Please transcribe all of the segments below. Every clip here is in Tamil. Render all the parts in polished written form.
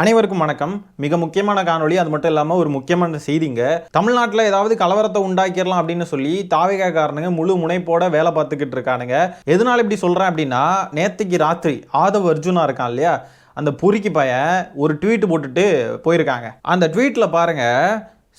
அனைவருக்கும் வணக்கம். மிக முக்கியமான காணொளி. அது மட்டும் இல்லாமல் ஒரு முக்கியமான செய்திங்க. தமிழ்நாட்டில் ஏதாவது கலவரத்தை உண்டாக்கிடலாம் அப்படின்னு சொல்லி தாவேகா காரணங்க முழு முனைப்போட வேலை பார்த்துக்கிட்டு இருக்கானுங்க. எதனால இப்படி சொல்கிறேன் அப்படின்னா, நேற்றுக்கு ராத்திரி ஆதவ் அர்ஜுனா இருக்கான் இல்லையா, அந்த பொறுக்கி பையன் ஒரு ட்வீட் போட்டுட்டு போயிருக்காங்க. அந்த ட்வீட்டில் பாருங்க,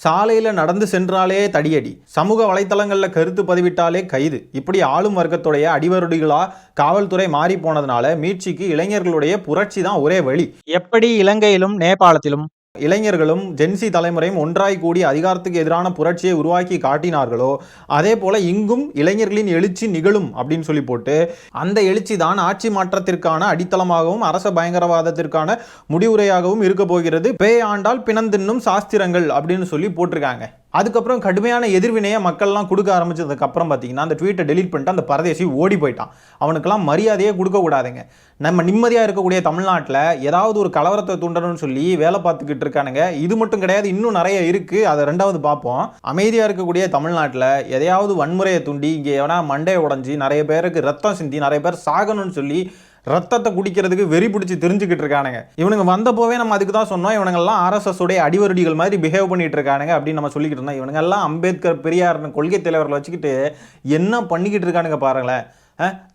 சாலையில் நடந்து சென்றாலே தடியடி, சமூக வலைத்தளங்களில் கருத்து பதிவிட்டாலே கைது, இப்படி ஆளும் வர்க்கத்துடைய அடிவருடிகளாக காவல்துறை மாறி போனதுனால மீட்சிக்கு இளைஞர்களுடைய புரட்சி தான் ஒரே வழி. எப்படி இலங்கையிலும் நேபாளத்திலும் இளைஞர்களும் ஜென்சி தலைமுறையும் ஒன்றாய் கூடி அதிகாரத்துக்கு எதிரான புரட்சியை உருவாக்கி காட்டினார்களோ, அதே போல இங்கும் இளைஞர்களின் எழுச்சி நிகழும் அப்படின்னு சொல்லி போட்டு, அந்த எழுச்சி தான் ஆட்சி மாற்றத்திற்கான அடித்தளமாகவும் அரச பயங்கரவாதத்திற்கான முடிவுரையாகவும் இருக்க போகிறது. பேயாண்டால் பிணந்தின்னும் சாஸ்திரங்கள் அப்படின்னு சொல்லி போட்டிருக்காங்க. அதுக்கப்புறம் கடுமையான எதிர்வினையை மக்கள்லாம் கொடுக்க ஆரம்பிச்சதுக்கப்புறம் பார்த்தீங்கன்னா, அந்த ட்வீட்டை டெலீட் பண்ணிட்டு அந்த பரதேசி ஓடி போயிட்டான். அவனுக்கெல்லாம் மரியாதையே கொடுக்கக்கூடாதுங்க. நம்ம நிம்மதியாக இருக்கக்கூடிய தமிழ்நாட்டில் ஏதாவது ஒரு கலவரத்தை தூண்டணும்னு சொல்லி வேலை பார்த்துக்கிட்டு இருக்கானுங்க. இது மட்டும் கிடையாது, இன்னும் நிறைய இருக்குது. அதை ரெண்டாவது பார்ப்போம். அமைதியாக இருக்கக்கூடிய தமிழ்நாட்டில் எதையாவது வன்முறையை தூண்டி இங்கே எவனா மண்டையை உடஞ்சி நிறைய பேருக்கு ரத்தம் சிந்தி நிறைய பேர் சாகணும்னு சொல்லி ரத்தத்தை குடிக்கிறதுக்கு வெறி பிடிச்சி தெரிஞ்சுக்கிட்டு இருக்கானுங்க. இவனுங்க வந்தப்போவே நம்ம அதுக்கு தான் சொன்னோம், இவனுங்கெல்லாம் ஆர்எஸ்எஸ் உடைய அடிவருடிகள் மாதிரி பிஹேவ் பண்ணிட்டு இருக்கானுங்க அப்படின்னு நம்ம சொல்லிக்கிட்டு இருந்தோம். இவனுங்கெல்லாம் அம்பேத்கர் பெரியார்னு கொள்கை தலைவர்களை வச்சுக்கிட்டு என்ன பண்ணிக்கிட்டு இருக்கானுங்க பாருங்களேன்.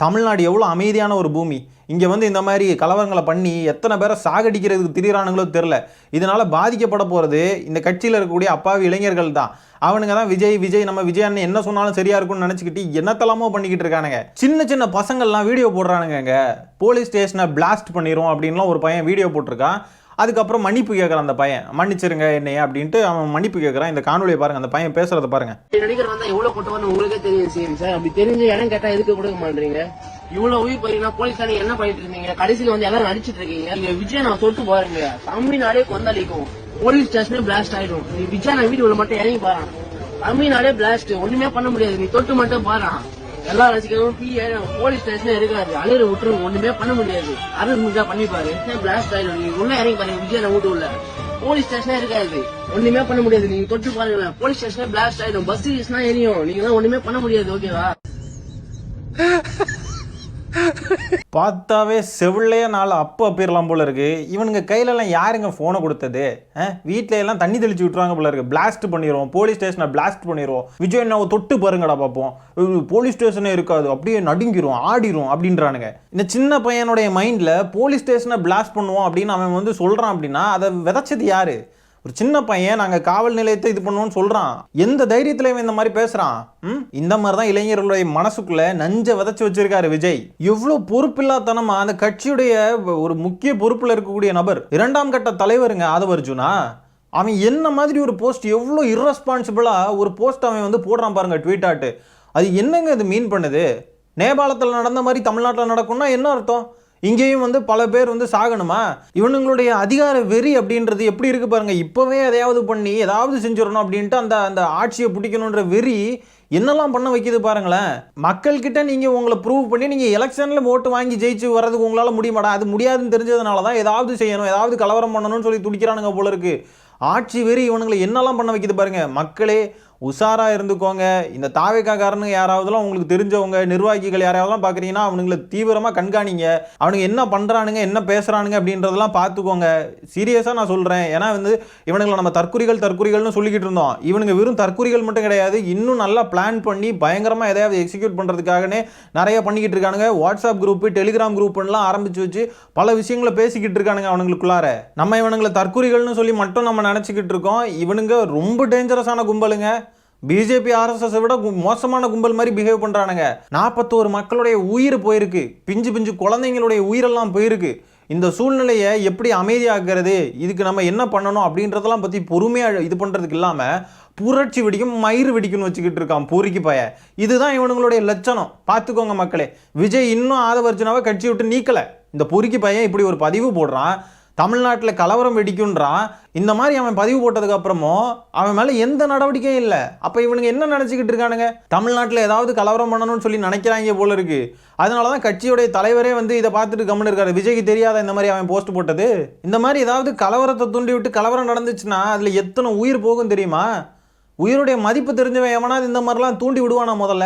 தமிழ்நாடு எவ்வளோ அமைதியான ஒரு பூமி. இங்கே வந்து இந்த மாதிரி கலவரங்களை பண்ணி எத்தனை பேரை சாகடிக்கிறதுக்கு திரியிறானுங்களோ தெரில. இதனால் பாதிக்கப்பட போகிறது இந்த கட்சியில் இருக்கக்கூடிய அப்பாவி இளைஞர்கள் தான். அவனுங்க தான் விஜய் நம்ம விஜய் என்ன சொன்னாலும் சரியா இருக்கும்னு நினச்சிக்கிட்டு என்னத்தெல்லாமோ பண்ணிக்கிட்டு இருக்கானுங்க. சின்ன சின்ன பசங்கள்லாம் வீடியோ போடுறானுங்க. போலீஸ் ஸ்டேஷனை பிளாஸ்ட் பண்ணிடுவோம் அப்படின்லாம் ஒரு பையன் வீடியோ போட்டிருக்கான். அதுக்கப்புறம் மன்னிப்பு கேட்குறான் அந்த பையன், மன்னிச்சிருங்க என்னைய அப்படின்ட்டு அவன் மன்னிப்பு கேட்குறான். இந்த காணொலியை பாருங்க, அந்த பையன் பேசுறத பாருங்க. நடிகர் வந்தா எவ்வளவு கொட்டுவான்னு உங்களுக்கே தெரியும் சார். அப்படி தெரிஞ்சு இடம் கேட்டா எதுக்கு கொடுக்க மாட்டீங்க? இவ்வளவு உயிர் போறீங்கன்னா போலீஸ்காரங்க என்ன பண்ணிட்டு இருந்தீங்க? கடைசியில வந்து எல்லாம் நடிச்சிட்டு இருக்கீங்க. நீங்க விஜய் நான் சொல்லிட்டு போறீங்க, தமிழ்நாடே கொந்தளிக்கும், போலீஸ் ஸ்டேஷனே பிளாஸ்ட் ஆயிடும். நீ விஜய் நான் வீடியோல மட்டும் இறங்கி பாரு, தமிழ்நாடே பிளாஸ்ட், ஒண்ணுமே பண்ண முடியாது. நீ தொட்டு மட்டும் பாரு, எல்லா ரசிகரும் போலீஸ் ஸ்டேஷனே இருக்காது, அலையிற விட்டுரும், ஒண்ணுமே பண்ண முடியாது. அருள் முடிஞ்சா பண்ணி பாரு, பிளாஸ்ட் ஆயிடும். நீங்க உள்ள இறங்கி பாருங்க, விஜய் நான் வீட்டு உள்ள போலீஸ் ஸ்டேஷனே இருக்காது, ஒண்ணுமே பண்ண முடியாது. நீங்க தொட்டு பாருங்க, போலீஸ் ஸ்டேஷனே பிளாஸ்ட் ஆயிடும், பஸ் எரியும், நீங்க தான் ஒண்ணுமே பண்ண முடியாது. ஓகேவா? பார்த்தாவே செவிலையே நாள் அப்போ அப்பீரலாம் போல இருக்கு. இவனுங்க கையிலலாம் யாருங்க ஃபோனை கொடுத்தது? வீட்டில எல்லாம் தண்ணி தெளிச்சு விட்டுருவாங்க போல இருக்கு. பிளாஸ்ட் பண்ணிடுவோம், போலீஸ் ஸ்டேஷனை பிளாஸ்ட் பண்ணிடுவோம், விஜய் என்ன தொட்டு பாருங்கடா பார்ப்போம், போலீஸ் ஸ்டேஷனே இருக்காது, அப்படியே நடுங்கிரும் ஆடிரும் அப்படின்றானுங்க. இந்த சின்ன பையனுடைய மைண்டில் போலீஸ் ஸ்டேஷனை பிளாஸ்ட் பண்ணுவோம் அப்படின்னு அவன் வந்து சொல்கிறான் அப்படின்னா அதை விதைச்சது யாரு? ஒரு சின்ன பையன் நாங்கள் காவல் நிலையத்தை இது பண்ணுவோம்னு சொல்கிறான். எந்த தைரியத்தில் இவன் இந்த மாதிரி பேசுகிறான்? இந்த மாதிரி தான் இளைஞர்களுடைய மனசுக்குள்ள நஞ்சை விதைச்சு வச்சிருக்காரு விஜய். எவ்வளோ பொறுப்பில்லாதனமா அந்த கட்சியுடைய ஒரு முக்கிய பொறுப்பில் இருக்கக்கூடிய நபர், 2ஆம் கட்ட தலைவருங்க ஆதவ் அர்ஜுனா. அவன் என்ன மாதிரி ஒரு போஸ்ட், எவ்வளோ இர்ரெஸ்பான்சிபிளாக ஒரு போஸ்ட் அவன் வந்து போடுறான் பாருங்க, ட்வீட் ஆட்டு. அது என்னங்க இது மீன் பண்ணுது? நேபாளத்தில் நடந்த மாதிரி தமிழ்நாட்டில் நடக்கும்னா என்ன அர்த்தம்? இங்கேயும் வந்து பல பேர் வந்து சாகணுமா? இவனுங்களுடைய அதிகார வெறி அப்படின்றது எப்படி இருக்கு பாருங்க. இப்போவே எதையாவது பண்ணி ஏதாவது செஞ்சிடணும் அப்படின்ட்டு அந்த ஆட்சியை பிடிக்கணுன்ற வெறி என்னெல்லாம் பண்ண வைக்கிது பாருங்களேன். மக்கள்கிட்ட நீங்கள் உங்களை ப்ரூவ் பண்ணி நீங்கள் எலெக்ஷனில் ஓட்டு வாங்கி ஜெயிச்சு வர்றதுக்கு உங்களால் முடியுமாடா? அது முடியாதுன்னு தெரிஞ்சதுனால தான் ஏதாவது செய்யணும், ஏதாவது கலவரம் பண்ணணும்னு சொல்லி துடிக்கிறானுங்க போல இருக்கு. ஆட்சி வெறி இவனுங்களை என்னெல்லாம் பண்ண வைக்கிது பாருங்க. மக்களே உஷாராக இருந்துக்கோங்க. இந்த தாவேக்காரனுங்க யாராவதுலாம் உங்களுக்கு தெரிஞ்சவங்க நிர்வாகிகள் யாராவதுலாம் பார்க்குறீங்கன்னா அவனுங்களை தீவிரமாக கண்காணிங்க. அவனுங்க என்ன பண்ணுறானுங்க என்ன பேசுகிறானுங்க அப்படின்றதெல்லாம் பார்த்துக்கோங்க. சீரியஸாக நான் சொல்கிறேன். ஏன்னா வந்து இவனுங்களை நம்ம தற்குறிகள்னு சொல்லிக்கிட்டு இருந்தோம். இவனுங்க வெறும் தற்குறிகள் மட்டும் கிடையாது, இன்னும் நல்லா பிளான் பண்ணி பயங்கரமாக எதையாவது எக்ஸிக்யூட் பண்ணுறதுக்காகனே நிறைய பண்ணிக்கிட்டு இருக்கானுங்க. வாட்ஸ்அப் குரூப்பு, டெலிகிராம் குரூப்லாம் ஆரம்பித்து வச்சு பல விஷயங்களை பேசிக்கிட்டு இருக்கானுங்க அவனுங்களுக்குள்ளார. நம்ம இவனுங்களை தற்குறிகள்னு சொல்லி மட்டும் நம்ம நினச்சிக்கிட்டு இருக்கோம். இவனுங்க ரொம்ப டேஞ்சரஸான கும்பலுங்க. பிஜேபி ஆர்எஸ்எஸ் விட மோசமான கும்பல் மாதிரி பிஹேவ் பண்ணுறானுங்க. 41 மக்களுடைய உயிர் போயிருக்கு, பிஞ்சு குழந்தைங்களுடைய உயிரெல்லாம் போயிருக்கு. இந்த சூழ்நிலையை எப்படி அமைதியாக்குறது, இதுக்கு நம்ம என்ன பண்ணணும் அப்படின்றதெல்லாம் பற்றி பொறுமையாக இது பண்ணுறதுக்கு இல்லாமல் புரட்சி வெடிக்கும் மயிறு வெடிக்கும்னு வச்சுக்கிட்டு இருக்கான் பொறுக்கி பைய. இதுதான் இவனுங்களுடைய லட்சணம். பார்த்துக்கோங்க மக்களே. விஜய் இன்னும் ஆதவ் அர்ஜுனாவை கட்சி விட்டு நீக்கலை. இந்த பொறுக்கி பையன் இப்படி ஒரு பதிவு போடுறான், தமிழ்நாட்டில் கலவரம் வெடிக்குன்றான். இந்த மாதிரி அவன் பதிவு போட்டதுக்கு அப்புறமும் அவன் மேலே எந்த நடவடிக்கையும் இல்லை. அப்போ இவனுங்க என்ன நினச்சிக்கிட்டு இருக்கானுங்க? தமிழ்நாட்டில் ஏதாவது கலவரம் பண்ணணும்னு சொல்லி நினைக்கிறாங்க போல இருக்கு. அதனால தான் கட்சியுடைய தலைவரே வந்து இதை பார்த்துட்டு கம்முன்னு இருக்காரு. விஜய்க்கு தெரியாத இந்த மாதிரி அவன் போஸ்ட் போட்டது? இந்த மாதிரி ஏதாவது கலவரத்தை தூண்டி விட்டு கலவரம் நடந்துச்சுன்னா அதில் எத்தனை உயிர் போகும் தெரியுமா? உயிருடைய மதிப்பு தெரிஞ்சவன் எவனாவது இந்த மாதிரிலாம் தூண்டி விடுவானா? முதல்ல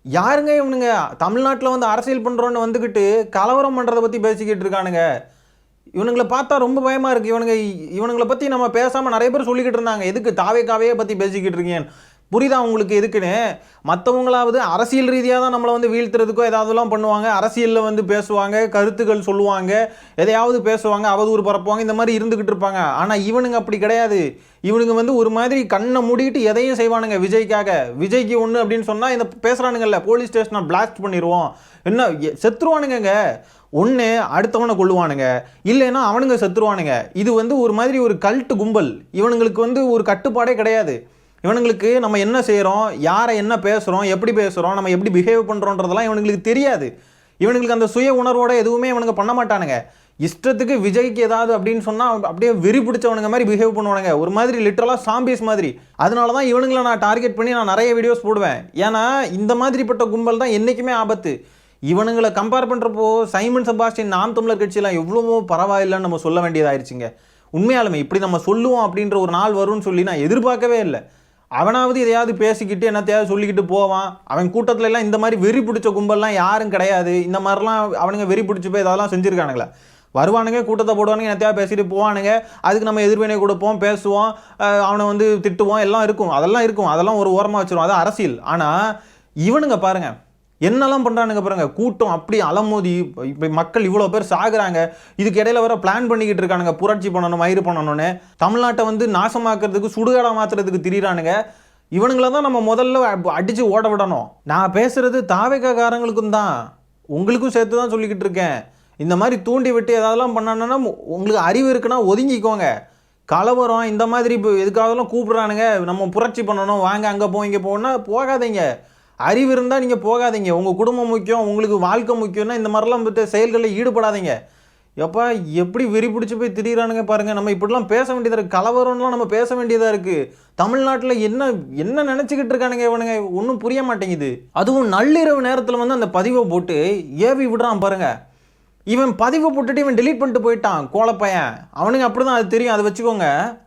யாருங்க இவனுங்க தமிழ்நாட்டில் வந்து அரசியல் பண்ணுறோன்னு வந்துக்கிட்டு கலவரம் பண்ணுறதை பற்றி பேசிக்கிட்டு இருக்கானுங்க? இவனுங்களை பார்த்தா ரொம்ப பயமாக இருக்குது. இவனுங்களை பற்றி நம்ம பேசாமல் நிறைய பேர் சொல்லிக்கிட்டு இருந்தாங்க, எதுக்கு தாவேக்காவே பற்றி பேசிக்கிட்டு இருக்கீங்கன்னு. புரியுதா உங்களுக்கு எதுக்குன்னு? மற்றவங்களாவது அரசியல் ரீதியாக தான் நம்மளை வந்து வீழ்த்துறதுக்கோ ஏதாவதுலாம் பண்ணுவாங்க, அரசியலில் வந்து பேசுவாங்க, கருத்துக்கள் சொல்லுவாங்க, எதையாவது பேசுவாங்க, அவதூறு பரப்புவாங்க, இந்த மாதிரி இருந்துக்கிட்டு இருப்பாங்க. ஆனால் இவனுங்க அப்படி கிடையாது. இவனுங்க வந்து ஒரு மாதிரி கண்ணை மூடிட்டு எதையும் செய்வானுங்க விஜய்க்காக. விஜய்க்கு ஒன்று அப்படின்னு சொன்னால் இந்த பேசுகிறானுங்கல்ல, போலீஸ் ஸ்டேஷனை பிளாஸ்ட் பண்ணிடுவோம், என்ன செத்துருவானுங்க. ஒன்று அடுத்தவனை கொள்ளுவானுங்க, இல்லைன்னா அவனுங்க செத்துருவானுங்க. இது வந்து ஒரு மாதிரி ஒரு கல்ட்டு கும்பல். இவனுங்களுக்கு வந்து ஒரு கட்டுப்பாடே கிடையாது. இவனுங்களுக்கு நம்ம என்ன செய்கிறோம், யாரை என்ன பேசுகிறோம், எப்படி பேசுகிறோம், நம்ம எப்படி பிஹேவ் பண்ணுறோன்றதெல்லாம் இவனுங்களுக்கு தெரியாது. இவனுங்களுக்கு அந்த சுய உணர்வோட எதுவுமே இவனுங்க பண்ண மாட்டானுங்க. இஷ்டத்துக்கு விஜய்க்கு ஏதாவது அப்படின்னு சொன்னால் அப்படியே வெறி பிடிச்சவனுங்க மாதிரி பிஹேவ் பண்ணுவானுங்க, ஒரு மாதிரி லிட்டரலாக சாம்பிஸ் மாதிரி. அதனால தான் இவனுங்களை நான் டார்கெட் பண்ணி நான் நிறைய வீடியோஸ் போடுவேன். ஏன்னா இந்த மாதிரிப்பட்ட கும்பல் தான் என்றைக்குமே ஆபத்து. இவனுங்களை கம்பேர் பண்ணுறப்போ சைமன் செபாஸ்டியன் நாம் தமிழர் கட்சியெல்லாம் எவ்வளவோ பரவாயில்லைன்னு நம்ம சொல்ல வேண்டியதாயிருச்சுங்க. உண்மையாலுமே இப்படி நம்ம சொல்லுவோம் அப்படின்ற ஒரு நாள் வரும்னு சொல்லி நான் எதிர்பார்க்கவே இல்லை. அவனாவது எதையாவது பேசிக்கிட்டு என்னத்தையாவது சொல்லிக்கிட்டு போவான். அவன் கூட்டத்துல எல்லாம் இந்த மாதிரி வெறி பிடிச்ச கும்பல்லாம் யாரும் கிடையாது. இந்த மாதிரிலாம் அவனுங்க வெறி பிடிச்சி போய் இதெல்லாம் செஞ்சுருக்கானுங்களே. வருவானுங்க, கூட்டத்தை போடுவானுங்க, என்னத்தையாவது பேசிட்டு போவானுங்க. அதுக்கு நம்ம எதிர்வினை கொடுப்போம், பேசுவோம், அவனை வந்து திட்டுவோம், எல்லாம் இருக்கும். அதெல்லாம் ஒரு ஓரமாக வச்சிருவோம், அது அரசியல். ஆனால் இவனுங்க பாருங்க என்னெல்லாம் பண்ணுறானுங்க பாருங்க. கூட்டம் அப்படி அலமோதி இப்போ மக்கள் இவ்வளோ பேர் சாகுறாங்க. இதுக்கு இடையில வர பிளான் பண்ணிக்கிட்டு இருக்கானுங்க, புரட்சி பண்ணணும், மயிறு பண்ணணும்னு. தமிழ்நாட்டை வந்து நாசமாக்குறதுக்கு, சுடுகாடா மாற்றுறதுக்கு திரியிறானுங்க. இவனுங்களை தான் நம்ம முதல்ல அடித்து ஓட விடணும். நான் பேசுகிறது தாவேக்காரங்களுக்கும் தான், உங்களுக்கும் சேர்த்து தான் சொல்லிக்கிட்டு இருக்கேன். இந்த மாதிரி தூண்டி விட்டு ஏதாவதுலாம் பண்ணணுன்னா உங்களுக்கு அறிவு இருக்குன்னா ஒதுங்கிக்கோங்க. கலவரம் இந்த மாதிரி இப்போ எதுக்காகலாம் கூப்பிட்றானுங்க, நம்ம புரட்சி பண்ணணும், வாங்க அங்கே போய் இங்கே போகணுன்னா போகாதீங்க. அறிவு இருந்தால் நீங்கள் போகாதீங்க. உங்கள் குடும்பம் முக்கியம், உங்களுக்கு வாழ்க்கை முக்கியம்னா இந்த மாதிரிலாம் செயல்களில் ஈடுபடாதீங்க. எப்போ எப்படி வெறி பிடிச்சி போய் திடீரானுங்க பாருங்கள். நம்ம இப்படிலாம் பேச வேண்டியதாக இருக்குது, கலவரம்லாம் நம்ம பேச வேண்டியதாக இருக்குது. தமிழ்நாட்டில் என்ன நினச்சிக்கிட்டு இருக்கானுங்க இவனுங்க, ஒன்றும் புரிய மாட்டேங்குது. அதுவும் நள்ளிரவு நேரத்தில் வந்து அந்த பதிவை போட்டு ஏவி விடுறான் பாருங்கள். இவன் பதிவை போட்டுட்டு இவன் டெலீட் பண்ணிட்டு போயிட்டான், கோலப்பையன். அவனுங்க அப்படி தான், அது தெரியும், அதை வச்சுக்கோங்க.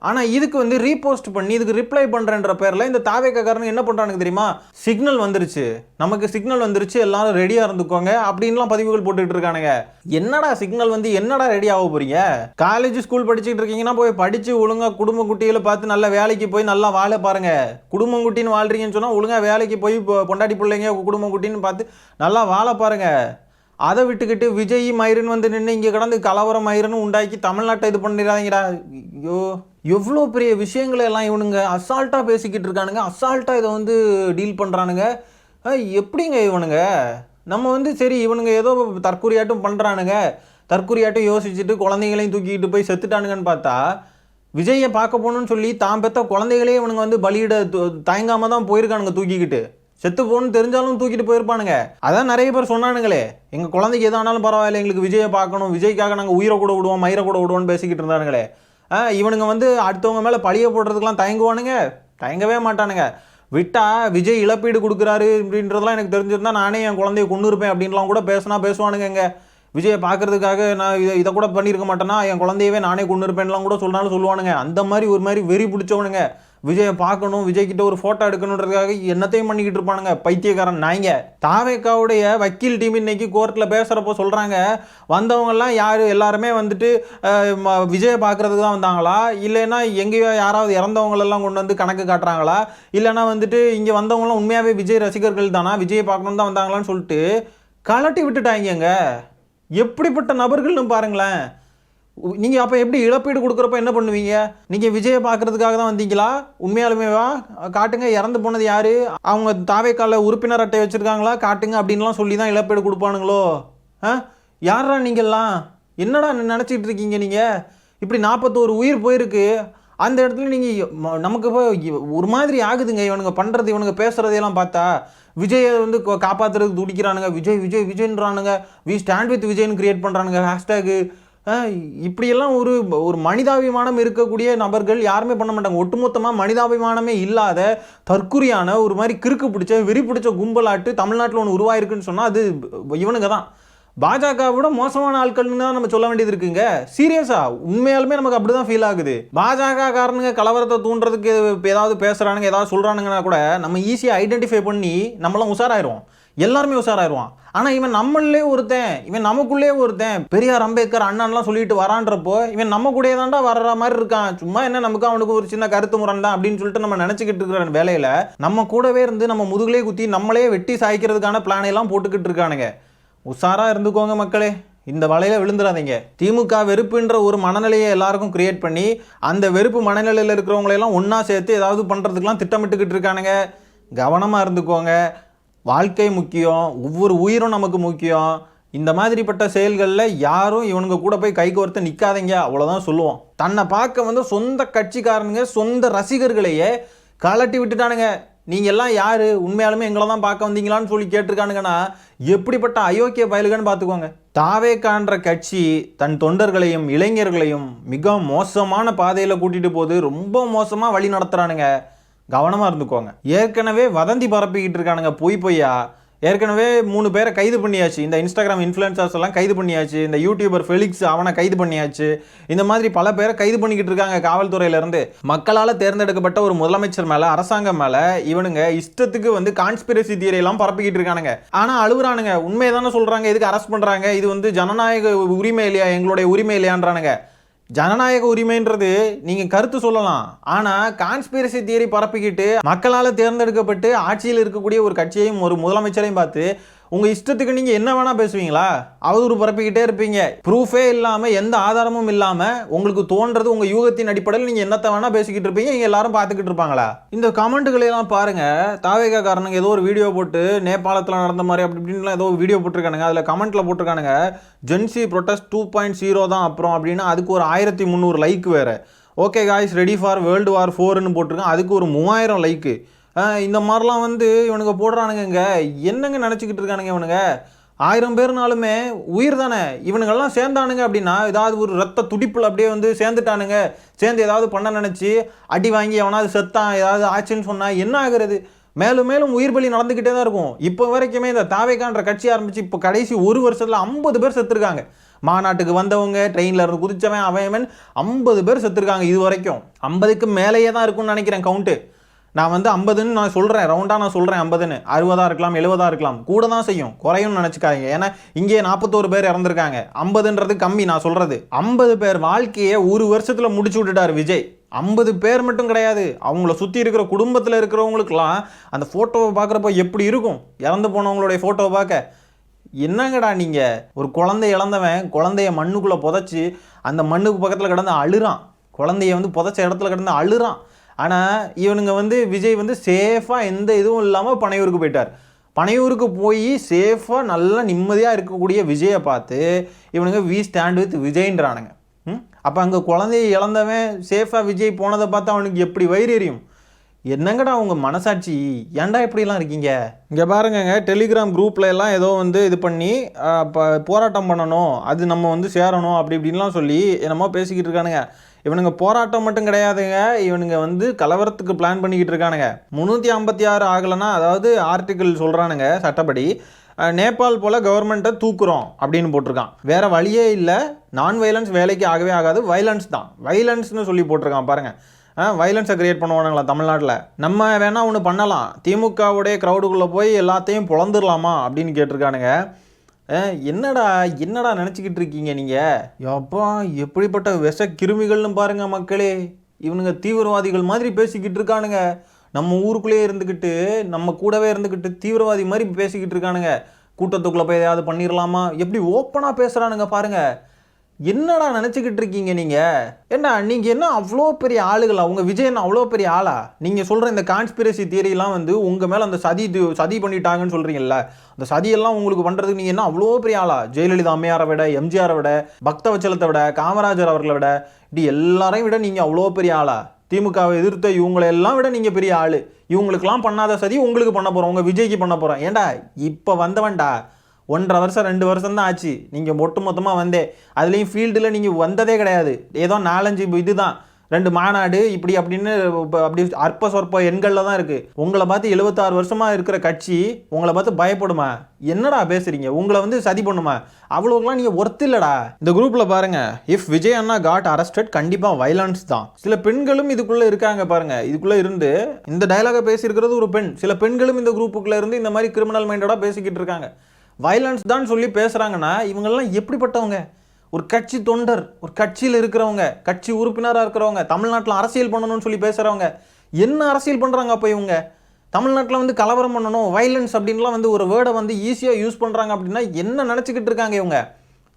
ஆனால் இதுக்கு வந்து ரீபோஸ்ட் பண்ணி இதுக்கு ரிப்ளை பண்ணுறன்ற பேரில் இந்த தாவேக்காரனுங்க என்ன பண்ணுறானுங்க தெரியுமா? சிக்னல் வந்துருச்சு, நமக்கு சிக்னல் வந்துருச்சு, எல்லாரும் ரெடியாக இருந்துக்கோங்க அப்படின்லாம் பதிவுகள் போட்டுக்கிட்டு இருக்கானுங்க. என்னடா சிக்னல் வந்து என்னடா ரெடி ஆக போறீங்க? காலேஜ் ஸ்கூல் படிச்சுட்டு இருக்கீங்கன்னா போய் படித்து ஒழுங்காக குடும்ப குட்டிகளை பார்த்து நல்லா வேலைக்கு போய் நல்லா வாழ பாருங்க. குடும்பம் குட்டின்னு வாழ்றீங்கன்னு சொன்னால் ஒழுங்காக வேலைக்கு போய் பொண்டாட்டி பிள்ளைங்க குடும்பம் குட்டின்னு பார்த்து நல்லா வாழ பாருங்க. அதை விட்டுக்கிட்டு விஜய் மயிரன் வந்து நின்று இங்கே கடந்து கலவரம் மயிரன்னு உண்டாக்கி தமிழ்நாட்டை இது பண்ணிடாதீங்கடா. ஐயோ, எவ்வளோ பெரிய விஷயங்களை எல்லாம் இவனுங்க அசால்ட்டாக பேசிக்கிட்டு இருக்கானுங்க, அசால்ட்டாக இதை வந்து டீல் பண்ணுறானுங்க. எப்படிங்க இவனுங்க? நம்ம வந்து சரி இவனுங்க ஏதோ தற்கொலையாட்டும் பண்ணுறானுங்க, தற்கொலையாட்டும் யோசிச்சுட்டு குழந்தைங்களையும் தூக்கிட்டு போய் செத்துட்டானுங்கன்னு பார்த்தா, விஜயை பார்க்க போகணுன்னு சொல்லி தான் பெற்ற குழந்தைகளே இவனுங்க வந்து பலியிட தயங்காமல் தான் போயிருக்கானுங்க தூக்கிக்கிட்டு. செத்து போகணுன்னு தெரிஞ்சாலும் தூக்கிட்டு போயிருப்பானுங்க. அதான் நிறைய பேர் சொன்னானுங்களே, எங்கள் குழந்தைக்கு எதானாலும் பரவாயில்ல, எங்களுக்கு விஜயை பார்க்கணும், விஜய்க்காக நாங்கள் உயிரை கூட விடுவோம், மயிரை கூட விடுவோம்னு பேசிக்கிட்டு இருந்தானுங்களே. இவனுங்க வந்து அடுத்தவங்க மேலே பழிய போடுறதுக்கெலாம் தயங்குவானுங்க, தயங்கவே மாட்டானுங்க. விட்டா விஜய் இழப்பீடு கொடுக்குறாரு அப்படின்றதுலாம் எனக்கு தெரிஞ்சிருந்தா நானே என் குழந்தைய கொண்டு இருப்பேன் அப்படின்லாம் கூட பேசுவானுங்க. விஜயை பார்க்கறதுக்காக நான் இதை கூட பண்ணியிருக்க மாட்டேன்னா என் குழந்தையவே நானே கொண்டு இருப்பேன்லாம் கூட சொன்னாலும் சொல்லுவானுங்க. அந்த மாதிரி ஒரு மாதிரி வெறி பிடிச்சவனுங்க. விஜயை பார்க்கணும், விஜய்கிட்ட ஒரு ஃபோட்டோ எடுக்கணுன்றதுக்காக என்னத்தையும் பண்ணிக்கிட்டு இருப்பானுங்க, பைத்தியக்காரன் நாய்ங்க. தாவேக்காவுடைய வக்கீல் டீம் இன்னைக்கு கோர்ட்டில் பேசுகிறப்போ சொல்கிறாங்க, வந்தவங்கெல்லாம் யார் எல்லாருமே வந்துட்டு விஜயை பார்க்குறதுக்கு தான் வந்தாங்களா, இல்லைன்னா எங்கேயோ யாராவது இறந்தவங்களெல்லாம் கொண்டு வந்து கணக்கு காட்டுறாங்களா, இல்லைன்னா வந்துட்டு இங்கே வந்தவங்களாம் உண்மையாகவே விஜய் ரசிகர்கள் தானா, விஜயை பார்க்கணும் தான் வந்தாங்களான்னு சொல்லிட்டு கலட்டி விட்டுட்டாங்க. எப்படிப்பட்ட நபர்கள்னு பாருங்களேன். நீங்கள் அப்போ எப்படி இழப்பீடு கொடுக்குறப்ப என்ன பண்ணுவீங்க? நீங்கள் விஜயை பார்க்குறதுக்காக தான் வந்தீங்களா? உண்மையாலுமேவா? காட்டுங்க, இறந்து போனது யார், அவங்க தாவேக்கால உறுப்பினர் அட்டை வச்சுருக்காங்களா, காட்டுங்க அப்படின்லாம் சொல்லி தான் இழப்பீடு கொடுப்பானுங்களோ? யாரா நீங்கள்லாம்? என்னடா நினச்சிக்கிட்டு இருக்கீங்க நீங்கள்? இப்படி 41 உயிர் போயிருக்கு. அந்த இடத்துல நீங்கள் நமக்கு இப்போ ஒரு மாதிரி ஆகுதுங்க இவனுங்க பண்ணுறது, இவனுங்க பேசுகிறதையெல்லாம் பார்த்தா. விஜயை வந்து காப்பாற்றுறதுக்கு துடிக்கிறானுங்க, விஜய் விஜய் விஜய்ன்றானுங்க, வி ஸ்டாண்ட் வித் விஜய்னு கிரியேட் பண்ணுறானுங்க ஹேஷ்டேகு. இப்படியெல்லாம் ஒரு மனிதாபிமானம் இருக்கக்கூடிய நபர்கள் யாருமே பண்ண மாட்டாங்க. ஒட்டுமொத்தமாக மனிதாபிமானமே இல்லாத தற்குறியான ஒரு மாதிரி கிறுக்கு பிடிச்ச வெறி பிடிச்ச கும்பலாட்டு தமிழ்நாட்டில் ஒன்று உருவாயிருக்குன்னு சொன்னால் அது இவனுங்க தான். பாஜகவோட மோசமான ஆட்கள்னு தான் நம்ம சொல்ல வேண்டியது இருக்குங்க. சீரியஸா உண்மையாலுமே நமக்கு அப்படிதான் ஃபீல் ஆகுது. பாஜக காரனுங்க கலவரத்தை தூண்டுறதுக்கு ஏதாவது பேசுறானுங்க, ஏதாவது சொல்றானுங்கன்னா கூட நம்ம ஈஸியாக ஐடென்டிஃபை பண்ணி நம்மளாம் உஷாராயிருவோம், எல்லாருமே உஷாராயிருவோம். ஆனால் இவன் நம்மளே ஒருத்தன், இவன் நமக்குள்ளே ஒருத்தன், பெரியார் அம்பேத்கர் அண்ணன்லாம் சொல்லிட்டு வரான்றப்போ இவன் நம்ம கூட தான்டா வர்ற மாதிரி இருக்கான். சும்மா என்ன நமக்கு அவனுக்கு ஒரு சின்ன கருத்து முரண் தான் அப்படின்னு சொல்லிட்டு நம்ம நினச்சிக்கிட்டு இருக்கிற வேலையில் நம்ம கூடவே இருந்து நம்ம முதுகுலே குத்தி நம்மளே வெட்டி சாய்க்கிறதுக்கான பிளானை எல்லாம் போட்டுக்கிட்டு இருக்கானுங்க. உஷாராக இருந்துக்கோங்க மக்களே, இந்த வலையில விழுந்துடாதீங்க. திமுக வெறுப்புன்ற ஒரு மனநிலையை எல்லாருக்கும் கிரியேட் பண்ணி அந்த வெறுப்பு மனநிலையில் இருக்கிறவங்களையெல்லாம் ஒன்றா சேர்த்து ஏதாவது பண்ணுறதுக்கெலாம் திட்டமிட்டுக்கிட்டு இருக்கானுங்க. கவனமாக இருந்துக்கோங்க. வாழ்க்கை முக்கியம், ஒவ்வொரு உயிரும் நமக்கு முக்கியம். இந்த மாதிரிப்பட்ட செயல்களில் யாரும் இவனுங்க கூட போய் கை கோர்த்து நிற்காதீங்க, அவ்வளோதான் சொல்லுவோம். தன்னை பார்க்க வந்து சொந்த கட்சிக்காரனுங்க சொந்த ரசிகர்களையே கலட்டி விட்டுட்டானுங்க. நீங்கள் எல்லாம் யார், உண்மையாலுமே எங்களை தான் பார்க்க வந்தீங்களான்னு சொல்லி கேட்டிருக்கானுங்கன்னா எப்படிப்பட்ட அயோக்கிய பயலுகன்னு பார்த்துக்கோங்க. தாவேக்கான்ற கட்சி தன் தொண்டர்களையும் இளைஞர்களையும் மிக மோசமான பாதையில் கூட்டிகிட்டு போது ரொம்ப மோசமாக வழி நடத்துகிறானுங்க. கவனமாக இருந்துக்கோங்க. ஏற்கனவே வதந்தி பரப்பிக்கிட்டு இருக்கானுங்க பொய்யா. ஏற்கனவே 3 பேரை கைது பண்ணியாச்சு. இந்த இன்ஸ்டாகிராம் இன்ஃப்ளூயன்சர்ஸ் எல்லாம் கைது பண்ணியாச்சு. இந்த யூடியூபர் ஃபெலிக்ஸ் அவனை கைது பண்ணியாச்சு. இந்த மாதிரி பல பேரை கைது பண்ணிக்கிட்டு இருக்காங்க காவல்துறையிலேருந்து. மக்களால் தேர்ந்தெடுக்கப்பட்ட ஒரு முதலமைச்சர் மேலே, அரசாங்கம் மேலே இவனுங்க இஷ்டத்துக்கு வந்து கான்ஸ்பிரசி தியரியெல்லாம் பரப்பிக்கிட்டு இருக்கானுங்க. ஆனால் அழுகுறானுங்க. உண்மையை தானே சொல்கிறாங்க, எதுக்கு அரெஸ்ட் பண்ணுறாங்க, இது வந்து ஜனநாயக உரிமை இல்லையா, எங்களுடைய உரிமை இல்லையான்றானுங்க. ஜனநாயக உரிமைன்றது நீங்கள் கருத்து சொல்லலாம், ஆனால் கான்ஸ்பிரசி தியரி பரப்பிக்கிட்டு மக்களால் தேர்ந்தெடுக்கப்பட்டு ஆட்சியில் இருக்கக்கூடிய ஒரு கட்சியையும் ஒரு முதலமைச்சரையும் பார்த்து உங்கள் இஷ்டத்துக்கு நீங்கள் என்ன வேணால் பேசுவீங்களா? அவதூறு பரப்பிக்கிட்டே இருப்பீங்க. ப்ரூஃபே இல்லாமல், எந்த ஆதாரமும் இல்லாமல் உங்களுக்கு தோன்றது உங்கள் யூகத்தின் அடிப்படையில் நீங்கள் என்னத்தை வேணால் பேசிக்கிட்டு இருப்பீங்க. இங்கே எல்லாரும் பார்த்துக்கிட்டு இருப்பாங்களா? இந்த கமெண்ட்டுகளையெல்லாம் பாருங்கள். தாவேகா காரணங்க ஏதோ ஒரு வீடியோ போட்டு நேபாளத்தில் நடந்த மாதிரி அப்படி இப்படின்லாம் ஏதோ வீடியோ போட்டிருக்கானுங்க. அதில் கமெண்ட்டில் போட்டிருக்கானுங்க ஜென்சி ப்ரொட்டஸ்ட் 2.0 தான் அப்புறம் அப்படின்னா அதுக்கு ஒரு 1300 லைக் வேறு. Okay guys, ready for world war 4ன்னு போட்டிருக்கான், அதுக்கு ஒரு 3000 லைக்கு. இந்த மாதிரிலாம் வந்து இவனுங்க போடுறானுங்க. என்னங்க நினச்சிக்கிட்டு இருக்கானுங்க இவனுங்க? 1000 பேர்னாலுமே உயிர் தானே. இவனுங்கெல்லாம் சேர்ந்தானுங்க அப்படின்னா ஏதாவது ஒரு ரத்த துடிப்பில் அப்படியே வந்து சேர்ந்துட்டானுங்க. சேர்ந்து ஏதாவது பண்ண நினச்சி அடி வாங்கி எவனாவது செத்தான், ஏதாவது ஆச்சுன்னு சொன்னால் என்ன ஆகுறது? மேலும் மேலும் உயிர் பலி நடந்துக்கிட்டே தான் இருக்கும். இப்போ வரைக்குமே இந்த தாவேக்கான்ற கட்சி ஆரம்பித்து இப்போ கடைசி ஒரு வருஷத்தில் 50 பேர் செத்துருக்காங்க. மாநாட்டுக்கு வந்தவங்க, ட்ரெயினில் இருந்து குதிச்சவன் அவன் 50 பேர் செத்துருக்காங்க இது வரைக்கும். 50க்கு மேலேயே தான் இருக்கும்னு நினைக்கிறேன் கவுண்ட்டு. நான் வந்து 50ன்னு நான் சொல்கிறேன், ரவுண்டாக நான் சொல்கிறேன் 50ன்னு. 60 இருக்கலாம், 70 இருக்கலாம், கூட தான் செய்யும், குறையும் நினச்சிக்காதீங்க. ஏன்னா இங்கே 41 பேர் இறந்துருக்காங்க. 50ன்றது கம்மி நான் சொல்கிறது. 50 பேர் வாழ்க்கையை ஒரு வருஷத்தில் முடிச்சு விட்டுட்டார் விஜய். 50 பேர் மட்டும் கிடையாது, அவங்கள சுற்றி இருக்கிற குடும்பத்தில் இருக்கிறவங்களுக்கெல்லாம் அந்த ஃபோட்டோவை பார்க்குறப்ப எப்படி இருக்கும்? இறந்து போனவங்களுடைய ஃபோட்டோவை பார்க்க என்னங்கடா நீங்கள்? ஒரு குழந்தை இழந்தவன் குழந்தைய மண்ணுக்குள்ளே புதைச்சி அந்த மண்ணுக்கு பக்கத்தில் கிடந்து அழுறான். குழந்தைய வந்து புதைச்ச இடத்துல கிடந்து அழுறான். ஆனால் இவனுங்க வந்து விஜய் வந்து சேஃபாக எந்த இதுவும் இல்லாமல் பனையூருக்கு போயிட்டார். பனையூருக்கு போய் சேஃபாக நல்லா நிம்மதியாக இருக்கக்கூடிய விஜயை பார்த்து இவனுங்க வி ஸ்டாண்ட் வித் விஜய்ன்றானுங்க. அப்போ அங்கே குழந்தைய இழந்தவன் சேஃபாக விஜய் போனதை பார்த்து அவனுக்கு எப்படி வயிறு எரியும்? என்னங்கடா உங்கள் மனசாட்சி? ஏன்டா இப்படிலாம் இருக்கீங்க? இங்கே பாருங்கங்க, டெலிகிராம் குரூப்பில் எல்லாம் ஏதோ வந்து இது பண்ணி போராட்டம் பண்ணணும், அது நம்ம வந்து சேரணும் அப்படி இப்படின்லாம் சொல்லி என்னமோ பேசிக்கிட்டு இருக்கானுங்க. இவனுங்க போராட்டம் மட்டும் கிடையாதுங்க, இவனுங்க வந்து கலவரத்துக்கு பிளான் பண்ணிக்கிட்டு இருக்கானுங்க. 356 ஆகலைன்னா, அதாவது ஆர்டிக்கிள் சொல்கிறானுங்க சட்டப்படி நேபாள் போல் கவர்மெண்ட்டை தூக்குறோம் அப்படின்னு போட்டிருக்கான். வேறு வழியே இல்லை, நான் வைலன்ஸ் வேலைக்கு ஆகவே ஆகாது, வைலன்ஸ் தான், வைலன்ஸ்னு சொல்லி போட்டிருக்கான் பாருங்கள். வைலன்ஸை கிரியேட் பண்ணுவானுங்களா தமிழ்நாட்டில்? நம்ம வேணால் ஒன்று பண்ணலாம், திமுகவுடைய க்ரௌடுக்குள்ளே போய் எல்லாத்தையும் பொழந்துடலாமா அப்படின்னு கேட்டிருக்கானுங்க. என்னடா என்னடா நினச்சிக்கிட்டு இருக்கீங்க நீங்கள்? எப்பா எப்படிப்பட்ட விஷ கிருமிகள்னு பாருங்கள் மக்களே. இவனுங்க தீவிரவாதிகள் மாதிரி பேசிக்கிட்டு இருக்கானுங்க. நம்ம ஊருக்குள்ளேயே இருந்துக்கிட்டு, நம்ம கூடவே இருந்துக்கிட்டு தீவிரவாதி மாதிரி பேசிக்கிட்டு இருக்கானுங்க. கூட்டத்துக்குள்ளே போய் எதாவது பண்ணிடலாமா எப்படி ஓப்பனாக பேசுகிறானுங்க பாருங்கள். என்னடா நினச்சிக்கிட்டு இருக்கீங்க நீங்கள்? ஏன்னா நீங்கள் என்ன அவ்வளோ பெரிய ஆளுகளா? உங்கள் விஜய் என்ன அவ்வளோ பெரிய ஆளா? நீங்கள் சொல்கிற இந்த கான்ஸ்பிரசி தியரிலாம் வந்து உங்கள் மேலே அந்த சதி பண்ணிட்டாங்கன்னு சொல்கிறீங்கல்ல, அந்த சதியெல்லாம் உங்களுக்கு பண்ணுறதுக்கு நீங்கள் என்ன அவ்வளோ பெரிய ஆளா? ஜெயலலிதா அம்மையாரை விட, எம்ஜிஆரை விட, பக்தவச்சலத்தை விட, காமராஜர் அவர்களை விட, இப்படி எல்லாரையும் விட நீங்கள் அவ்வளோ பெரிய ஆளா? திமுகவை எதிர்த்த இவங்களெல்லாம் விட நீங்கள் பெரிய ஆள். இவங்களுக்கெல்லாம் பண்ணாத சதி உங்களுக்கு பண்ண போகிறோம், உங்கள் விஜய்க்கு பண்ண போகிறோம். ஏண்டா இப்போ வந்தவன்டா 1.5 வருஷம் 2 வருஷம் தான் ஆச்சு நீங்கள் ஒட்டு மொத்தமாக வந்தே. அதுலேயும் ஃபீல்டில் நீங்கள் வந்ததே கிடையாது. ஏதோ 4-5 இது தான், 2 மாநாடு இப்படி அப்படின்னு அப்படி அற்ப சொற்ப எண்களில் தான் இருக்குது. உங்களை பார்த்து 76 வருஷமாக இருக்கிற கட்சி உங்களை பார்த்து பயப்படுமா? என்னடா பேசுகிறீங்க? உங்களை வந்து சதி பண்ணுமா? அவ்வளோக்கெல்லாம் நீங்கள் ஒர்த்து இல்லைடா. இந்த குரூப்பில் பாருங்கள், இஃப் விஜய் அண்ணா காட் அரஸ்டட், கண்டிப்பாக வைலன்ஸ் தான். சில பெண்களும் இதுக்குள்ளே இருக்காங்க பாருங்கள். இதுக்குள்ளே இருந்து இந்த டயலாகை பேசியிருக்கிறது ஒரு பெண். சில பெண்களும் இந்த குரூப்புக்குள்ளே இருந்து இந்த மாதிரி கிரிமினல் மைண்டடாக பேசிக்கிட்டு இருக்காங்க. வயலன்ஸ் தான் சொல்லி பேசுகிறாங்கன்னா இவங்கெல்லாம் எப்படிப்பட்டவங்க? ஒரு கட்சி தொண்டர், ஒரு கட்சியில் இருக்கிறவங்க, கட்சி உறுப்பினராக இருக்கிறவங்க, தமிழ்நாட்டில் அரசியல் பண்ணணும்னு சொல்லி பேசுகிறவங்க என்ன அரசியல் பண்ணுறாங்க? அப்போ இவங்க தமிழ்நாட்டில் வந்து கலவரம் பண்ணணும், வயலன்ஸ் அப்படின்லாம் வந்து ஒரு வேர்டை வந்து ஈஸியாக யூஸ் பண்ணுறாங்க அப்படின்னா என்ன நினச்சிக்கிட்டு இருக்காங்க இவங்க?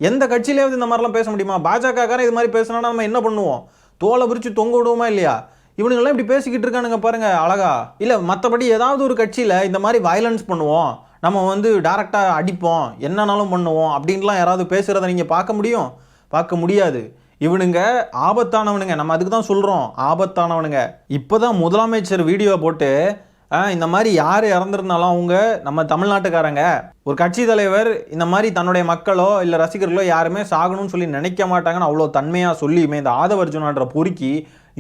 எந்த கட்சியிலேயாவது இந்த மாதிரிலாம் பேச முடியுமா? பாஜகக்காரன் இது மாதிரி பேசினா நம்ம என்ன பண்ணுவோம்? தோலை பிரித்து தொங்க விடுவோமா இல்லையா? இவனுங்கெல்லாம் இப்படி பேசிக்கிட்டு இருக்கானுங்க பாருங்க அழகா. இல்லை மற்றபடி ஏதாவது ஒரு கட்சியில் இந்த மாதிரி வயலன்ஸ் பண்ணுவோம், நம்ம வந்து டைரெக்டாக அடிப்போம், என்னன்னாலும் பண்ணுவோம் அப்படின்லாம் யாராவது பேசுகிறத நீங்கள் பார்க்க முடியும்? பார்க்க முடியாது. இவனுங்க ஆபத்தானவனுங்க, நம்ம அதுக்கு தான் சொல்கிறோம் ஆபத்தானவனுங்க. இப்போ தான் முதலமைச்சர் வீடியோ போட்டு இந்த மாதிரி யார் இறந்துருந்தாலும் அவங்க நம்ம தமிழ்நாட்டுக்காரங்க, ஒரு கட்சி தலைவர் இந்த மாதிரி தன்னுடைய மக்களோ இல்லை ரசிகர்களோ யாருமே சாகணும்னு சொல்லி நினைக்க மாட்டாங்கன்னு அவ்வளோ தன்மையாக சொல்லியுமே இந்த ஆதவ அர்ஜுனான்ற பொறுக்கி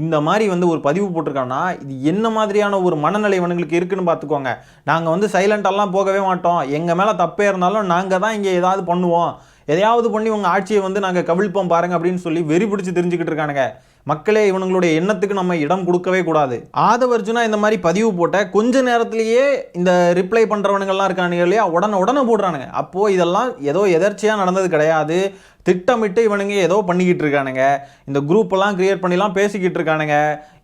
இந்த மாதிரி வந்து ஒரு பதிவு போட்டிருக்காங்கன்னா இது என்ன மாதிரியான ஒரு மனநிலை இவனுங்களுக்கு இருக்குன்னு பார்த்துக்கோங்க. நாங்கள் வந்து சைலண்டெல்லாம் போகவே மாட்டோம், எங்கள் மேலே தப்பே இருந்தாலும் நாங்கள் தான் இங்கே ஏதாவது பண்ணுவோம், எதையாவது பண்ணி உங்கள் ஆட்சியை வந்து நாங்கள் கவிழ்ப்போம் பாருங்க அப்படின்னு சொல்லி வெறி பிடிச்சி தெரிஞ்சுக்கிட்டு இருக்கானுங்க. மக்களே இவனுங்களுடைய எண்ணத்துக்கு நம்ம இடம் கொடுக்கவே கூடாது. ஆதவ அர்ஜுனா இந்த மாதிரி பதிவு போட்ட கொஞ்ச நேரத்திலேயே இந்த ரிப்ளை பண்ணுறவனுங்கள்லாம் இருக்கானுங்க இல்லையா, உடனே போடுறானுங்க. அப்போது இதெல்லாம் ஏதோ எதர்ச்சியாக நடந்தது கிடையாது, திட்டமிட்டு இவனுங்க ஏதோ பண்ணிக்கிட்டு இருக்கானுங்க. இந்த குரூப்பெல்லாம் கிரியேட் பண்ணிலாம் பேசிக்கிட்டு இருக்கானுங்க.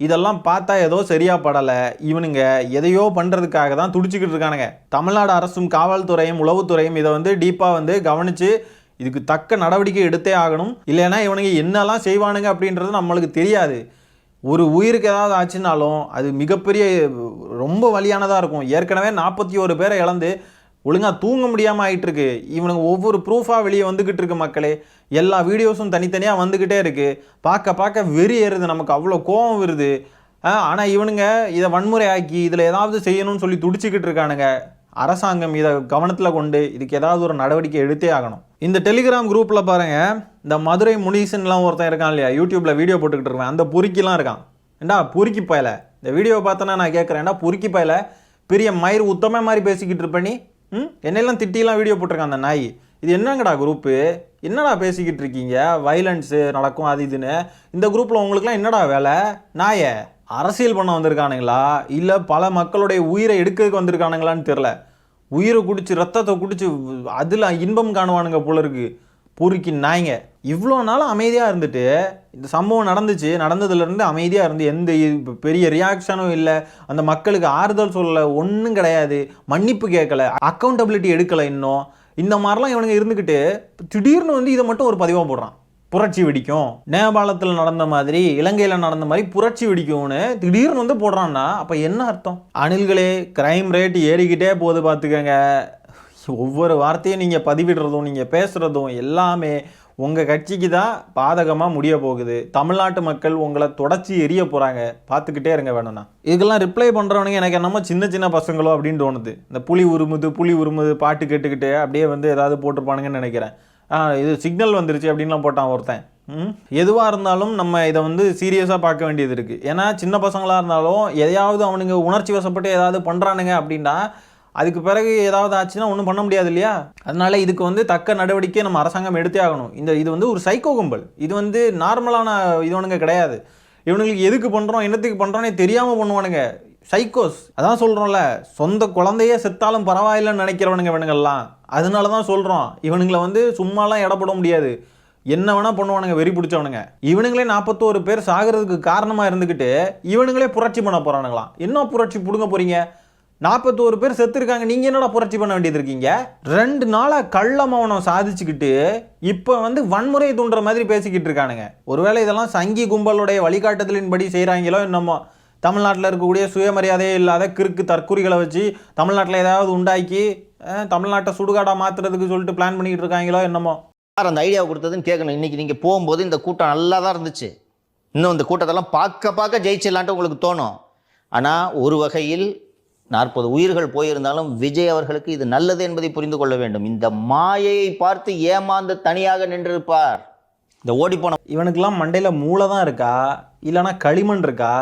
இதெல்லாம் பார்த்தா ஏதோ சரியாக படலை. இவனுங்க எதையோ பண்ணுறதுக்காக தான் துடிச்சிக்கிட்டு இருக்கானுங்க. தமிழ்நாடு அரசும் காவல்துறையும் உளவுத்துறையும் இதை வந்து டீப்பாக வந்து கவனித்து இதுக்கு தக்க நடவடிக்கை எடுத்தே ஆகணும். இல்லைன்னா இவனுங்க என்னெல்லாம் செய்வானுங்க அப்படின்றது நம்மளுக்கு தெரியாது. ஒரு உயிருக்கு ஏதாவது ஆச்சுன்னாலும் அது மிகப்பெரிய ரொம்ப வலியானதாக இருக்கும். ஏற்கனவே 41 பேரை இழந்து ஒழுங்காக தூங்க முடியாமல் ஆகிட்டுருக்கு. இவனுங்க ஒவ்வொரு ப்ரூஃபாக வெளியே வந்துக்கிட்டு இருக்கு மக்களே. எல்லா வீடியோஸும் தனித்தனியாக வந்துக்கிட்டே இருக்குது. பார்க்க வெறி ஏறுது, நமக்கு அவ்வளோ கோபம் வருது. ஆனால் இவனுங்க இதை வன்முறை ஆக்கி இதில் ஏதாவது செய்யணும்னு சொல்லி துடிச்சிக்கிட்டு இருக்கானுங்க. அரசாங்கம் இதை கவனத்தில் கொண்டு இதுக்கு ஏதாவது ஒரு நடவடிக்கை எடுத்தே ஆகணும். இந்த டெலிகிராம் குரூப்பில் பாருங்கள், இந்த மதுரை முனீசன்லாம் ஒருத்தன் இருக்கான் இல்லையா, யூடியூப்பில் வீடியோ போட்டுக்கிட்டு இருக்கேன், அந்த பொறுக்கிலாம் இருக்கான். ஏண்டா பொறுக்கி பயல, இந்த வீடியோவை பார்த்தோன்னா நான் கேட்குறேன்டா பொறுக்கி பயல, பெரிய மயிர் உத்தம மாதிரி பேசிக்கிட்டு இருப்பேனி, என்னெல்லாம் திட்டிலாம் வீடியோ போட்டிருக்கான் அந்த நாய். இது என்னங்கடா குரூப்பு, என்னடா பேசிக்கிட்டு இருக்கீங்க, வைலன்ஸு நடக்கும் அது இதுன்னு. இந்த குரூப்பில் உங்களுக்குலாம் என்னடா வேலை? நாயை அரசியல் பண்ண வந்திருக்கானுங்களா இல்லை பல மக்களுடைய உயிரை எடுக்கிறதுக்கு வந்திருக்கானுங்களான்னு தெரில. உயிரை குடிச்சு ரத்தத்தை குடிச்சு அதில் இன்பம் காணுவானுங்க போல இருக்கு பொறுக்கி நாய்ங்க. இவ்வளோ நாளும் அமைதியாக இருந்துட்டு இந்த சம்பவம் நடந்ததுலேருந்து அமைதியாக இருந்து எந்த பெரிய ரியாக்ஷனும் இல்லை, அந்த மக்களுக்கு ஆறுதல் சொல்லலை, ஒன்றும் கிடையாது, மன்னிப்பு கேட்கலை, அக்கௌண்டபிலிட்டி எடுக்கலை. இன்னும் இந்த மாதிரிலாம் இவனுங்க இருந்துக்கிட்டு திடீர்னு வந்து இதை மட்டும் ஒரு பதிவாக போடுறான். புரட்சி வெடிக்கும், நேபாளத்தில் நடந்த மாதிரி இலங்கையில் நடந்த மாதிரி புரட்சி வெடிக்கும்னு திடீர்னு வந்து போடுறான்னா அப்போ என்ன அர்த்தம்? அணில்களே, கிரைம் ரேட் ஏறிக்கிட்டே போகுது பார்த்துக்கங்க. ஒவ்வொரு வார்த்தையும் நீங்கள் பதிவிடுறதும் நீங்கள் பேசுகிறதும் எல்லாமே உங்கள் கட்சிக்கு தான் பாதகமாக முடிய போகுது. தமிழ்நாட்டு மக்கள் உங்களை தொடச்சி எரிய போகிறாங்க, பார்த்துக்கிட்டே இருங்க வேணும்னா. இதுக்கெல்லாம் ரிப்ளை பண்ணுறவனுங்க எனக்கு என்னமோ சின்ன பசங்களோ அப்படின்னு தோணுது. இந்த புலி உருமுது பாட்டு கேட்டுக்கிட்டு அப்படியே வந்து ஏதாவது போட்டிருப்பானுங்கன்னு நினைக்கிறேன். இது சிக்னல் வந்துருச்சு அப்படின்லாம் போட்டான் ஒருத்தன். எதுவாக இருந்தாலும் நம்ம இதை வந்து சீரியஸாக பார்க்க வேண்டியது இருக்குது. ஏன்னா சின்ன பசங்களாக இருந்தாலும் எதையாவது அவனுங்க உணர்ச்சி வசப்பட்டு ஏதாவது பண்ணுறானுங்க அப்படின்னா அதுக்கு பிறகு ஏதாவது ஆச்சுன்னா ஒன்றும் பண்ண முடியாது இல்லையா. அதனால இதுக்கு வந்து தக்க நடவடிக்கை நம்ம அரசாங்கம் எடுத்தே ஆகணும். இது வந்து ஒரு சைக்கோ கும்பல், இது வந்து நார்மலான இதுவனுங்க கிடையாது. இவனுங்களுக்கு எதுக்கு பண்ணுறோம் என்னத்துக்கு பண்ணுறோன்னே தெரியாமல் பண்ணுவானுங்க, சைக்கோஸ். அதான் சொல்கிறோம்ல, சொந்த குழந்தையே செத்தாலும் பரவாயில்லைன்னு நினைக்கிறவனுங்க இவனுங்கள்லாம். அதனால தான் சொல்கிறோம் இவனுங்களை வந்து சும்மாலாம் இடப்பட முடியாது, என்ன வேணால் பண்ணுவானுங்க வெறி பிடிச்சவனுங்க. இவனுங்களே 41 பேர் சாகிறதுக்கு காரணமாக இருந்துக்கிட்டு இவனுங்களே புரட்சி பண்ண போகிறானுங்களாம். என்ன புரட்சி பிடுங்க போகிறீங்க? 41 பேர் செத்துருக்காங்க, நீங்கள் என்னடா புரட்சி பண்ண வேண்டியது இருக்கீங்க? 2 நாளாக கள்ள மௌனம் சாதிச்சுக்கிட்டு இப்போ வந்து வன்முறை தூண்டுற மாதிரி பேசிக்கிட்டு இருக்கானுங்க. ஒருவேளை இதெல்லாம் சங்கி கும்பலுடைய வழிகாட்டுதலின்படி செய்கிறாங்களோ என்னமோ. தமிழ்நாட்டில் இருக்கக்கூடிய சுயமரியாதையே இல்லாத கிறுக்கு தற்குறிகளை வச்சு தமிழ்நாட்டில் ஏதாவது உண்டாக்கி தமிழ்நாட்டை சுடுகாடாக மாற்றுறதுக்கு சொல்லிட்டு பிளான் பண்ணிக்கிட்டு இருக்காங்களோ என்னமோ. அந்த ஐடியாவை கொடுத்ததுன்னு கேட்கணும். இன்றைக்கி நீங்கள் போகும்போது இந்த கூட்டம் நல்லா தான் இருந்துச்சு, இன்னும் இந்த கூட்டத்தெல்லாம் பார்க்க ஜெயிச்சிடலான்ட்டு உங்களுக்கு தோணும். ஆனால் ஒரு வகையில் 40 உயிர்கள் போயிருந்தாலும் விஜய் அவர்களுக்கு இது நல்லது என்பதை புரிந்து கொள்ள வேண்டும். இந்த மாயையை பார்த்து ஏமாந்து தனியாக நின்றிருப்பார். இந்த ஓடிப்போன இவனுக்கெல்லாம் மண்டையில் மூளை தான் இருக்கா இல்லைனா களிமண் இருக்கா,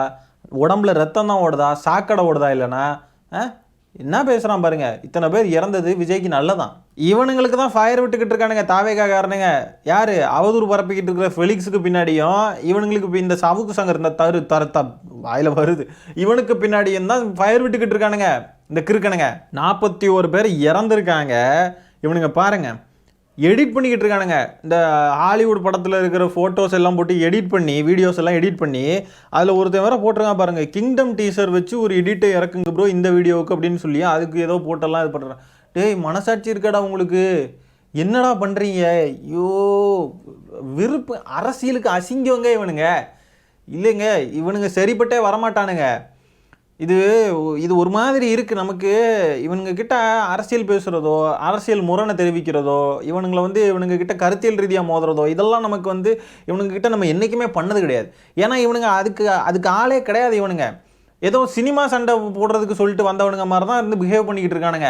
உடம்புல ரத்தம் தான் ஓடுதா, சாக்கடை ஓடுதா, இல்லைனா என்ன பேசுகிறான் பாருங்க. இத்தனை பேர் இறந்தது விஜய்க்கு நல்லதான். இவனுங்களுக்கு தான் ஃபயர் விட்டுக்கிட்டு இருக்கானுங்க தாவேக்காரனுங்க. யார் அவதூறு பரப்பிக்கிட்டு இருக்கிற ஃபெலிக்ஸுக்கு பின்னாடியும் இவனுங்களுக்கு இப்போ இந்த சவுக்கு சங்கர் இந்த தருத்த வாயில் வருது, இவனுக்கு பின்னாடியும் தான் ஃபயர் விட்டுக்கிட்டு இருக்கானுங்க இந்த கிறுக்கனுங்க. 41 பேர் இறந்துருக்காங்க. இவனுங்க பாருங்க எடிட் பண்ணிக்கிட்டு இருக்கானுங்க. இந்த ஹாலிவுட் படத்தில் இருக்கிற ஃபோட்டோஸ் எல்லாம் போட்டு எடிட் பண்ணி வீடியோஸ் எல்லாம் எடிட் பண்ணி அதில் ஒருத்தன் வேற போட்டிருக்கான் பாருங்க, கிங்டம் டீசர் வச்சு ஒரு எடிட்டை இறக்குங்க ப்ரோ இந்த வீடியோவுக்கு அப்படின்னு சொல்லி அதுக்கு ஏதோ போட்டெல்லாம் இது பண்ணுறான். டேய் மனசாட்சி இருக்காடா உங்களுக்கு? என்னடா பண்ணுறீங்க? ஐயோ விருப்பு அரசியலுக்கு அசிங்கவங்க இவனுங்க. இல்லைங்க இவனுங்க சரிப்பட்டே வரமாட்டானுங்க. இது ஒரு மாதிரி இருக்குது நமக்கு. இவனுங்க கிட்ட அரசியல் பேசுகிறதோ அரசியல் முரணை தெரிவிக்கிறதோ இவனுங்க கிட்ட கருத்தியல் ரீதியாக மோதுறதோ இதெல்லாம் நமக்கு இவனுங்க கிட்ட நம்ம என்றைக்குமே பண்ணது கிடையாது. ஏன்னா இவனுங்க அதுக்கு ஆளே கிடையாது. இவனுங்க ஏதோ சினிமா சண்டை போடுறதுக்கு சொல்லிட்டு வந்தவனுங்க மாதிரி தான் இருந்து பிஹேவ் பண்ணிக்கிட்டு இருக்கானுங்க.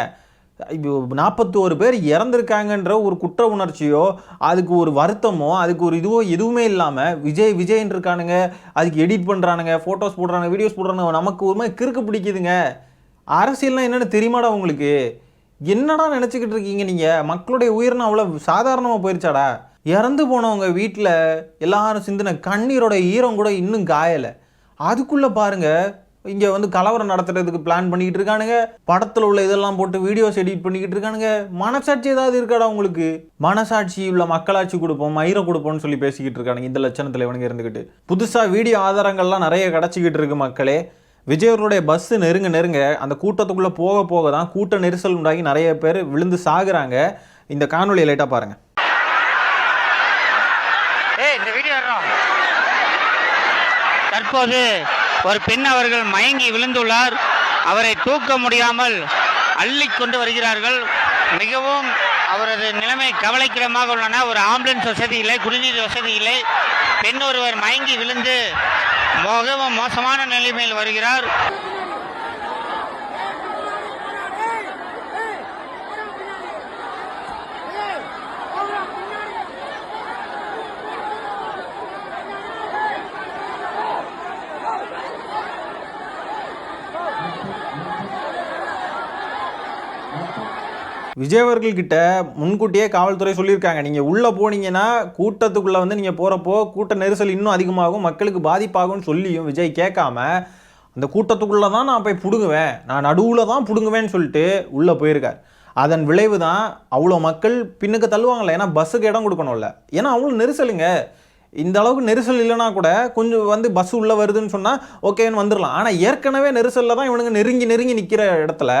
41 பேர் இறந்துருக்காங்கன்ற ஒரு குற்ற உணர்ச்சியோ அதுக்கு ஒரு வருத்தமோ அதுக்கு ஒரு இதுவோ எதுவுமே இல்லாமல் விஜய்ன்னு இருக்கானுங்க, அதுக்கு எடிட் பண்ணுறானுங்க, ஃபோட்டோஸ் போடுறானுங்க, வீடியோஸ் போடுறானுங்க. நமக்கு ஒரு மாதிரி கிறுக்கு பிடிக்குதுங்க. அரசியல்னால் என்னென்னு தெரியுமாடா உங்களுக்கு? என்னடா நினச்சிக்கிட்டு இருக்கீங்க நீங்கள்? மக்களுடைய உயிர்னு அவ்வளோ சாதாரணமாக போயிருச்சாடா? இறந்து போனவங்க வீட்டில் எல்லாரும் சிந்தின கண்ணீரோட ஈரம் கூட இன்னும் காயலை. அதுக்குள்ளே பாருங்கள் இங்கே கலவரம் நடத்துறதுக்கு பிளான் பண்ணிக்கிட்டு இருக்கானுங்க. படத்தில் உள்ள இதெல்லாம் போட்டு வீடியோஸ் எடிட் பண்ணிக்கிட்டு இருக்கானுங்க. மனசாட்சி ஏதாவது இருக்காடா உங்களுக்கு? மனசாட்சி உள்ள மக்களாட்சி கொடுப்போம் மயிரை கொடுப்போம்னு சொல்லி பேசிக்கிட்டு இருக்கானுங்க. இந்த லட்சணத்தில் இவனுங்க இருந்துக்கிட்டு புதுசாக வீடியோ ஆதாரங்கள்லாம் நிறைய கிடச்சிக்கிட்டு இருக்கு மக்களே. விஜய் அவர்களுடைய பஸ்ஸு நெருங்க அந்த கூட்டத்துக்குள்ளே போக தான் கூட்ட நெரிசல் உண்டாகி நிறைய பேர் விழுந்து சாகுறாங்க. இந்த காணொலியை லைட்டாக பாருங்கள். தற்போது ஒரு பெண் அவர்கள் மயங்கி விழுந்துள்ளார். அவரை தூக்க முடியாமல் அள்ளி கொண்டு வருகிறார்கள். மிகவும் அவரது நிலைமை கவலைக்கிடமாக உள்ளன. ஒரு ஆம்புலன்ஸ் வசதி இல்லை, குடிநீர் வசதி இல்லை. பெண் ஒருவர் மயங்கி விழுந்து மிகவும் மோசமான நிலைமையில் வருகிறார். விஜய் அவர்கள்கிட்ட முன்கூட்டியே காவல்துறை சொல்லியிருக்காங்க, நீங்கள் உள்ளே போனீங்கன்னா கூட்டத்துக்குள்ளே நீங்கள் போகிறப்போ கூட்ட நெரிசல் இன்னும் அதிகமாகும், மக்களுக்கு பாதிப்பாகும்னு சொல்லியும் விஜய் கேட்காம அந்த கூட்டத்துக்குள்ளே தான் நான் போய் பிடுங்குவேன், நான் நடுவில் தான் பிடுங்குவேன்னு சொல்லிட்டு உள்ளே போயிருக்கார். அதன் விளைவு தான் அவ்வளோ மக்கள் பின்னுக்கு தள்ளுவாங்கள்ல. ஏன்னா பஸ்ஸுக்கு இடம் கொடுக்கணும்ல. ஏன்னா அவ்வளோ நெரிசலுங்க. இந்த அளவுக்கு நெரிசல் இல்லைனா கூட கொஞ்சம் பஸ் உள்ளே வருதுன்னு சொன்னால் ஓகேன்னு வந்துடலாம். ஆனால் ஏற்கனவே நெரிசலில் தான் இவனுங்க நெருங்கி நிற்கிற இடத்துல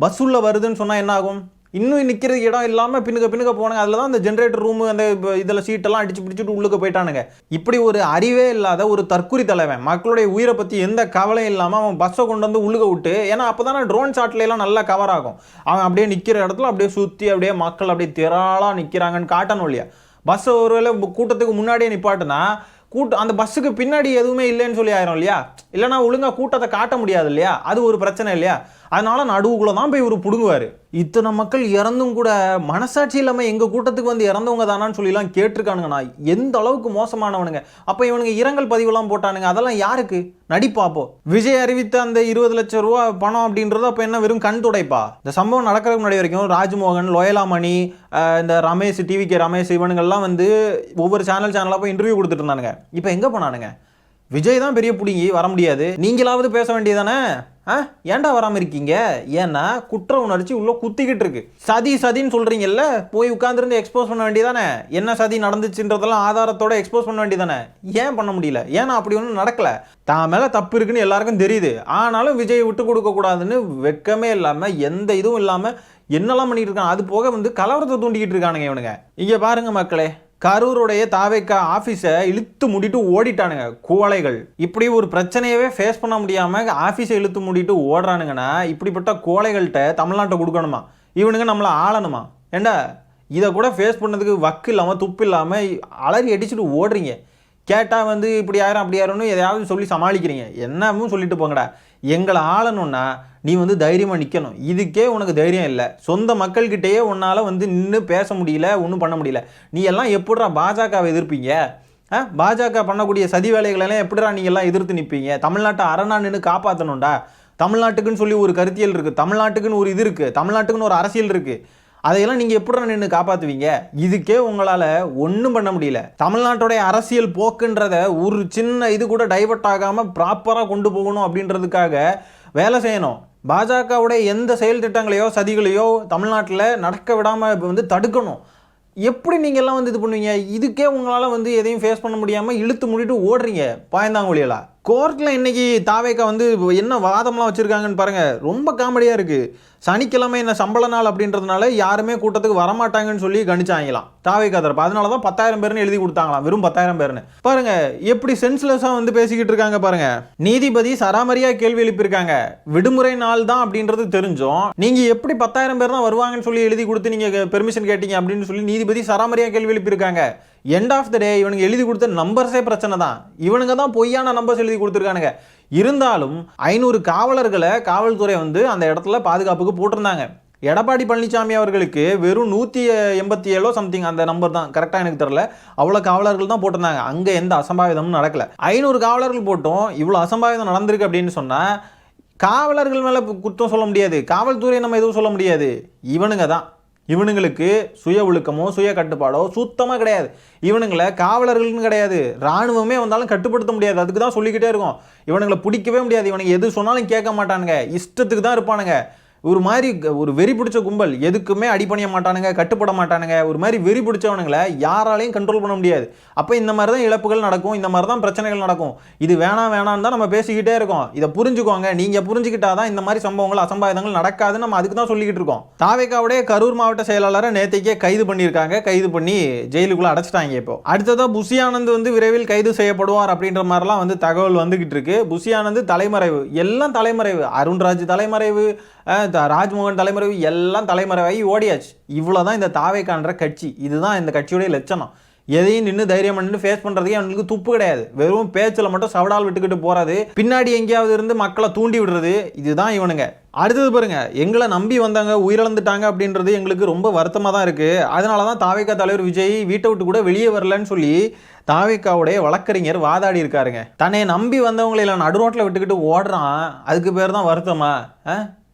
பஸ் உள்ளே வருதுன்னு சொன்னால் என்ன ஆகும்? இன்னும் நிற்கிறதுக்கு இடம் இல்லாமல் பின்னுக்க போனாங்க. அதில் தான் அந்த ஜென்ரேட்டர் ரூமு அந்த இதில் சீட்டெல்லாம் அடிச்சு பிடிச்சிட்டு உள்ளுக்கு போயிட்டானுங்க. இப்படி ஒரு அறிவே இல்லாத ஒரு தற்குறி தலைவன் மக்களுடைய உயிரை பற்றி எந்த கவலையும் இல்லாமல் அவன் பஸ்ஸை கொண்டு உள்ளுக விட்டு, ஏன்னா அப்போ தானே ட்ரோன் ஷாட்லாம் நல்லா கவர் ஆகும். அவன் அப்படியே நிற்கிற இடத்துல அப்படியே சுற்றி அப்படியே மக்கள் அப்படியே திரளாக நிற்கிறாங்கன்னு காட்டணும் இல்லையா? பஸ்ஸை ஒருவேளை கூட்டத்துக்கு முன்னாடியே நிப்பாட்டுனா அந்த பஸ்ஸுக்கு பின்னாடி எதுவுமே இல்லைன்னு சொல்லி ஆயிரும் இல்லையா? இல்லைனா ஒழுங்காக கூட்டத்தை காட்ட முடியாது இல்லையா? அது ஒரு பிரச்சனை இல்லையா? அதனால நடுவுக்குள்ளே தான் போய் ஒரு பிடுங்குவார். இத்தனை மக்கள் இறந்தும் கூட மனசாட்சி இல்லாமல் எங்கள் கூட்டத்துக்கு இறந்தவங்க தானான்னு சொல்லிலாம் கேட்டிருக்கானுங்கண்ணா. எந்த அளவுக்கு மோசமானவனுங்க. அப்போ இவனுங்க இரங்கல் பதிவுலாம் போட்டானுங்க. அதெல்லாம் யாருக்கு? நடிப்பாப்போ விஜய் அறிவித்த அந்த 20 லட்சம் ரூபா பணம் அப்படின்றது அப்போ என்ன வெறும் கண் துடைப்பா? இந்த சம்பவம் நடக்கிறதுக்கு முன்னாடி வரைக்கும் ராஜ்மோகன், லோயலாமணி, இந்த ரமேஷ், டிவிகே ரமேஷ் இவனுங்கள்லாம் ஒவ்வொரு சேனலாக போய் இன்டர்வியூ கொடுத்துட்டு இருந்தானுங்க. இப்போ எங்கே போனானுங்க? விஜய் தான் பெரிய பிடிங்கி வர முடியாது, நீங்களாவது பேச வேண்டியதானே? ஏன்டா வராமல் இருக்கீங்க? ஏன்னா குற்ற உணர்ச்சி உள்ள குத்திக்கிட்டு இருக்கு. சதின்னு சொல்றீங்கல்ல, போய் உட்கார்ந்துருந்து எக்ஸ்போஸ் பண்ண வேண்டியதானே? என்ன சதி நடந்துச்சுன்றதெல்லாம் ஆதாரத்தோட எக்ஸ்போஸ் பண்ண வேண்டியதானே? ஏன் பண்ண முடியல? ஏன்னா அப்படி ஒன்றும் நடக்கல. தான் மேலே தப்பு இருக்குன்னு எல்லாருக்கும் தெரியுது. ஆனாலும் விஜயை விட்டு கொடுக்க கூடாதுன்னு வெக்கமே இல்லாமல் எந்த இதுவும் இல்லாமல் என்னெல்லாம் பண்ணிட்டு இருக்காங்க. அது போக கலவரத்தை தூண்டிக்கிட்டு இருக்கானுங்க இவனுங்க. இங்கே பாருங்க மக்களே, கரூருடைய தாவேக்கா ஆஃபீஸை இழுத்து மூடிட்டு ஓடிட்டானுங்க கோழைகள். இப்படி ஒரு பிரச்சனையவே ஃபேஸ் பண்ண முடியாமல் ஆஃபீஸை இழுத்து மூடிட்டு ஓடுறானுங்கன்னா இப்படிப்பட்ட கோழைகள்கிட்ட தமிழ்நாட்டை கொடுக்கணுமா? இவனுங்க நம்மளை ஆளணுமா? ஏண்டா இதை கூட ஃபேஸ் பண்ணதுக்கு வக்கு இல்லாமல் துப்பு இல்லாமல் அலறி அடிச்சுட்டு ஓடுறீங்க. கேட்டால் இப்படி ஆயிரம் அப்படி ஆயிரும்னு எதையாவது சொல்லி சமாளிக்கிறீங்க. என்னவும் சொல்லிட்டு போங்கடா. எங்களை ஆளணும்னா நீ தைரியமாக நிற்கணும். இதுக்கே உனக்கு தைரியம் இல்லை. சொந்த மக்கள்கிட்டயே உன்னால் நின்று பேச முடியல, ஒன்றும் பண்ண முடியல. நீ எல்லாம் எப்படிடா பாஜகவை எதிர்ப்பீங்க? பாஜக பண்ணக்கூடிய சதி வேலைகளெல்லாம் எப்படிடா நீ எல்லாம் எதிர்த்து நிற்பீங்க? தமிழ்நாட்டை அரணா நின்று காப்பாற்றணும்டா. தமிழ்நாட்டுக்குன்னு சொல்லி ஒரு கருத்தியல் இருக்குது, தமிழ்நாட்டுக்குன்னு ஒரு இது இருக்குது, தமிழ்நாட்டுக்குன்னு ஒரு அரசியல் இருக்குது. அதையெல்லாம் நீங்கள் எப்படி நின்று காப்பாற்றுவீங்க? இதுக்கே உங்களால் ஒன்றும் பண்ண முடியல. தமிழ்நாட்டுடைய அரசியல் போக்குன்றத ஒரு சின்ன இது கூட டைவர்ட் ஆகாமல் ப்ராப்பராக கொண்டு போகணும் அப்படின்றதுக்காக வேலை செய்யணும். பாஜகவுடைய எந்த செயல் திட்டங்களையோ சதிகளையோ தமிழ்நாட்டில் நடக்க விடாமல் வந்து தடுக்கணும். எப்படி நீங்கள் எல்லாம் வந்து இது பண்ணுவீங்க? இதுக்கே உங்களால் வந்து எதையும் ஃபேஸ் பண்ண முடியாமல் இழுத்து மூடிட்டு ஓடுறீங்க பாயந்தாங்குழியெல்லாம். கோர்ட்டில் இன்னைக்கு தாவேக்கா வந்து என்ன வாதம்லாம் வச்சுருக்காங்கன்னு பாருங்கள், ரொம்ப காமெடியாக இருக்குது. சனிக்கிழமை என்ன சம்பள நாள் அப்படின்றதுனால யாருமே கூட்டத்துக்கு வரமாட்டாங்கன்னு சொல்லி கணிச்சாங்களாம் தாவேக்கா தரப்பு. அதனால தான் 10,000 பேர்னு எழுதி கொடுத்தாங்களாம், வெறும் 10,000 பேர்னு. பாருங்க எப்படி சென்ஸ்லெஸ்ஸாக வந்து பேசிக்கிட்டு இருக்காங்க பாருங்க. நீதிபதி சராமரியாக கேள்வி எழுப்பியிருக்காங்க. விடுமுறை நாள் தான் அப்படின்றது தெரிஞ்சோம் நீங்கள் எப்படி 10,000 பேர் தான் வருவாங்கன்னு சொல்லி எழுதி கொடுத்து நீங்கள் பெர்மிஷன் கேட்டீங்க அப்படின்னு சொல்லி நீதிபதி சராமரியாக கேள்வி எழுப்பியிருக்காங்க. எண்ட் ஆஃப் த டே இவனுங்க எழுதி கொடுத்த நம்பர்ஸே பிரச்சனை தான். இவனுங்க தான் பொய்யான நம்பர்ஸ் எழுதி கொடுத்துருக்கானுங்க. இருந்தாலும் 500 காவலர்களை காவல்துறை வந்து அந்த இடத்துல பாதுகாப்புக்கு போட்டிருந்தாங்க. எடப்பாடி பழனிசாமி அவர்களுக்கு வெறும் 187 சம்திங் அந்த நம்பர் தான், கரெக்டாக எனக்கு தெரியல, அவ்வளோ காவலர்கள் தான் போட்டிருந்தாங்க. அங்கே எந்த அசம்பாவிதமும் நடக்கல. 500 காவலர்கள் போட்டும் இவ்வளோ அசம்பாவிதம் நடந்திருக்கு அப்படின்னு சொன்னால் காவலர்கள் மேலே குற்றம் சொல்ல முடியாது, காவல்துறையை நம்ம எதுவும் சொல்ல முடியாது. இவனுங்க தான், இவனுங்களுக்கு சுய ஒழுக்கமோ சுய கட்டுப்பாடோ சுத்தமாக கிடையாது. இவனுங்களை காவலர்கள்னு கிடையாது, இராணுவமே வந்தாலும் கட்டுப்படுத்த முடியாது. அதுக்கு தான் சொல்லிக்கிட்டே இருக்கும், இவனுங்களை பிடிக்கவே முடியாது. இவனுக்கு எது சொன்னாலும் கேட்க மாட்டானுங்க, இஷ்டத்துக்கு தான் இருப்பானுங்க. ஒரு மாதிரி ஒரு வெறி பிடிச்ச கும்பல், எதுக்குமே அடிப்பணிய மாட்டானுங்க, கட்டுப்பட மாட்டானுங்க. ஒரு மாதிரி வெறி பிடிச்சவனுங்களை யாராலையும் கண்ட்ரோல் பண்ண முடியாது. அப்போ இந்த மாதிரி தான் இழப்புகள் நடக்கும், இந்த மாதிரி தான் பிரச்சனைகள் நடக்கும். இது வேணாம் வேணான்னு தான் நம்ம பேசிக்கிட்டே இருக்கோம். இதை புரிஞ்சுக்கோங்க, நீங்கள் புரிஞ்சுக்கிட்டாதான் இந்த மாதிரி சம்பவங்கள் அசம்பாவிதங்கள் நடக்காதுன்னு நம்ம அதுக்கு தான் சொல்லிக்கிட்டு இருக்கோம். தாவேக்காவுடைய கரூர் மாவட்ட செயலாளரை நேற்றைக்கே கைது பண்ணியிருக்காங்க. கைது பண்ணி ஜெயிலுக்குள்ளே அடைச்சிட்டாங்க. இப்போ அடுத்ததாக புஷி ஆனந்த் வந்து விரைவில் கைது செய்யப்படுவார் அப்படின்ற மாதிரிலாம் வந்து தகவல் வந்துகிட்டு இருக்கு. புஷி ஆனந்த் தலைமறைவு, எல்லாம் தலைமறைவு. அருண்ராஜ் தலைமறைவு, ராஜ்மோகன் தலைமறைவு, எல்லாம் தலைமறைவாகி ஓடியாச்சு. இவ்வளோதான் இந்த தாவேக்கான்ற கட்சி. இதுதான் இந்த கட்சியுடைய லட்சணம். எதையும் நின்று தைரியம் பண்ணி ஃபேஸ் பண்ணுறதுக்கே அவங்களுக்கு துப்பு கிடையாது. வெறும் பேச்சில் மட்டும் சவடால் விட்டுக்கிட்டு போகிறது, பின்னாடி எங்கேயாவது இருந்து மக்களை தூண்டி விடுறது, இதுதான் இவனுங்க. அடுத்தது பாருங்க, எங்களை நம்பி வந்தாங்க உயிரிழந்துட்டாங்க அப்படின்றது எங்களுக்கு ரொம்ப வருத்தமாக தான் இருக்குது. அதனால தான் தாவேக்கா தலைவர் விஜய் வீட்டை விட்டு கூட வெளியே வரலன்னு சொல்லி தாவேக்காவுடைய வழக்கறிஞர் வாதாடி இருக்காருங்க. தன்னை நம்பி வந்தவங்களை இல்லை நடுரோட்டில் விட்டுக்கிட்டு ஓடுறான், அதுக்கு பேர் தான் வருத்தமா?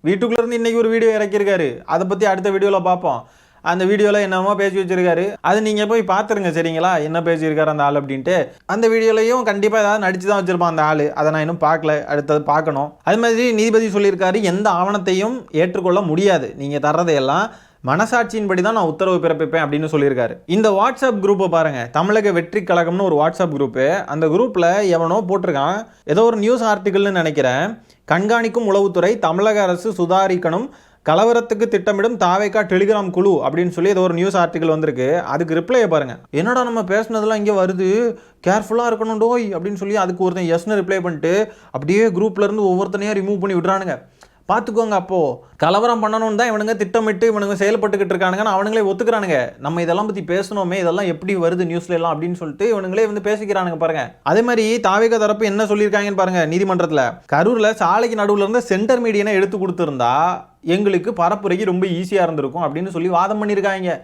வீட்டுக்குள்ளேருந்து இன்றைக்கி ஒரு வீடியோ இறக்கியிருக்காரு, அதை பற்றி அடுத்த வீடியோவில் பார்ப்போம். அந்த வீடியோவில் என்னமோ பேசி வச்சிருக்காரு, அது நீங்கள் போய் பார்த்துருங்க சரிங்களா, என்ன பேசியிருக்காரு அந்த ஆள் அப்படின்ட்டு. அந்த வீடியோலையும் கண்டிப்பாக ஏதாவது நடிச்சு தான் வச்சுருப்பான் அந்த ஆள், அதை நான் இன்னும் பார்க்கல, அடுத்தது பார்க்கணும். அது மாதிரி நீதிபதி சொல்லியிருக்காரு, எந்த ஆவணத்தையும் ஏற்றுக்கொள்ள முடியாது, நீங்கள் தர்றதையெல்லாம் மனசாட்சியின்படி தான் நான் உத்தரவு பிறப்பிப்பேன் அப்படின்னு சொல்லியிருக்காரு. இந்த வாட்ஸ்அப் குரூப்பை பாருங்க, தமிழக வெற்றி கழகம்னு ஒரு வாட்ஸ்அப் குரூப்பு. அந்த குரூப்பில் எவனோ போட்டிருக்கான், ஏதோ ஒரு நியூஸ் ஆர்டிக்கல்னு நினைக்கிறேன், கண்காணிக்கும் உளவுத்துறை தமிழக அரசு சுதாரிக்கணும், கலவரத்துக்கு திட்டமிடும் தாவேக்கா டெலிகிராம் குழு அப்படின்னு சொல்லி ஏதோ ஒரு நியூஸ் ஆர்டிக்கல் வந்திருக்கு. அதுக்கு ரிப்ளையை பாருங்க, என்னடா நம்ம பேசுனதெல்லாம் இங்கே வருது, கேர்ஃபுல்லாக இருக்கணும் டோய் அப்படின்னு சொல்லி அதுக்கு ஒருத்தன் எஸ்னு ரிப்ளை பண்ணிட்டு அப்படியே குரூப்லேருந்து ஒவ்வொருத்தனையும் ரிமூவ் பண்ணி விடுறானுங்க. பார்த்துக்கோங்க, அப்போது கலவரம் பண்ணணும்னு தான் இவனுங்க திட்டமிட்டு இவனுங்க செயல்பட்டுக்கிட்டு இருக்கானுங்கன்னு அவனுங்களே ஒத்துக்கிறானுங்க. நம்ம இதெல்லாம் பற்றி பேசணுமே, இதெல்லாம் எப்படி வருது நியூஸ்ல எல்லாம் அப்படின்னு சொல்லிட்டு இவனுங்களே வந்து பேசிக்கிறானுங்க பாருங்க. அதே மாதிரி தாவேக்கா தரப்பு என்ன சொல்லியிருக்காங்கன்னு பாருங்க. நீதிமன்றத்தில் கரூரில் சாலைக்கு நடுவில் இருந்து சென்டர் மீடியனை எடுத்து கொடுத்துருந்தா எங்களுக்கு பரப்புரைக்கு ரொம்ப ஈஸியாக இருந்திருக்கும் அப்படின்னு சொல்லி வாதம் பண்ணியிருக்காங்க.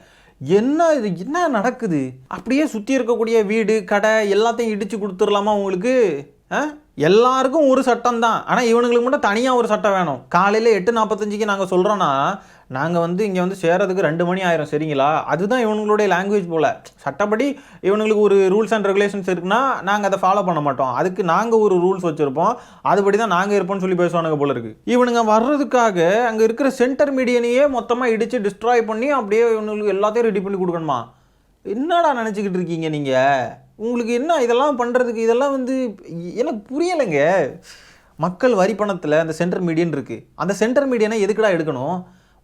என்ன இது, என்ன நடக்குது? அப்படியே சுற்றி இருக்கக்கூடிய வீடு கடை எல்லாத்தையும் இடித்து கொடுத்துடலாமா உங்களுக்கு? எல்லாருக்கும் ஒரு சட்டம் தான், ஆனால் இவனுங்களுக்கு மட்டும் தனியாக ஒரு சட்டம் வேணும். காலையில் 8:45 நாங்கள் சொல்கிறோன்னா நாங்கள் வந்து இங்கே வந்து சேரதுக்கு 2 மணி ஆயிரும் சரிங்களா? அதுதான் இவனுங்களுடைய லாங்குவேஜ் போல். சட்டப்படி இவனுங்களுக்கு ஒரு ரூல்ஸ் அண்ட் ரெகுலேஷன்ஸ் இருக்குன்னா நாங்கள் அதை ஃபாலோ பண்ண மாட்டோம், அதுக்கு நாங்கள் ஒரு ரூல்ஸ் வச்சுருப்போம், அதுபடி தான் நாங்கள் இருப்போம்னு சொல்லி பேசுவானுங்க போல இருக்குது. இவனுங்க வர்றதுக்காக அங்கே இருக்கிற சென்டர் மீடியனையே மொத்தமாக இடித்து டிஸ்ட்ராய் பண்ணி அப்படியே இவனுங்களுக்கு எல்லாத்தையும் ரெடி பண்ணி கொடுக்கணுமா? என்னடா நினச்சிக்கிட்டு இருக்கீங்க நீங்கள்? உங்களுக்கு என்ன இதெல்லாம் பண்ணுறதுக்கு? இதெல்லாம் வந்து எனக்கு புரியலைங்க. மக்கள் வரி பணத்தில் அந்த சென்டர் மீடியன் இருக்குது, அந்த சென்டர் மீடியனை எதுக்குடா எடுக்கணும்?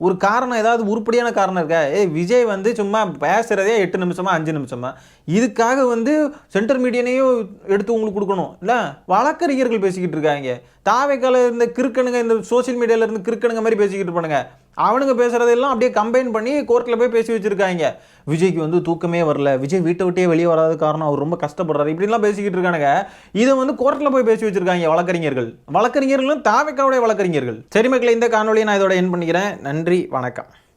ஒரு காரணம், ஏதாவது உருப்படியான காரணம் இருக்கா? விஜய் வந்து சும்மா பேசுகிறதே 8 நிமிஷமா 5 நிமிஷமா, இதுக்காக வந்து சென்டர் மீடியனையும் எடுத்து உங்களுக்கு கொடுக்கணும் இல்லை? வழக்கறிஞர்கள் பேசிக்கிட்டு இருக்காங்க, தாவேக்கால இருந்த கிறுக்கணுங்க, இந்த சோசியல் மீடியாவில் இருந்து கிறுக்கணுங்க மாதிரி பேசிக்கிட்டு இருப்பானுங்க. அவனுங்க பேசுகிறதெல்லாம் அப்படியே கம்பைன் பண்ணி கோர்ட்டில் போய் பேசி வச்சுருக்காங்க. விஜய்க்கு வந்து தூக்கமே வரல, விஜய் வீட்டை விட்டே வெளியே வராத காரணம் அவர் ரொம்ப கஷ்டப்படுறாரு, இப்படிலாம் பேசிக்கிட்டு இருக்கானுங்க. இதை வந்து கோர்ட்டில் போய் பேசி வச்சுருக்காங்க வழக்கறிஞர்களும் தாவேக்காவுடைய வழக்கறிஞர்கள். சரி மக்களே, இந்த காணொலியை நான் இதோட என் பண்ணிக்கிறேன். நன்றி, வணக்கம்.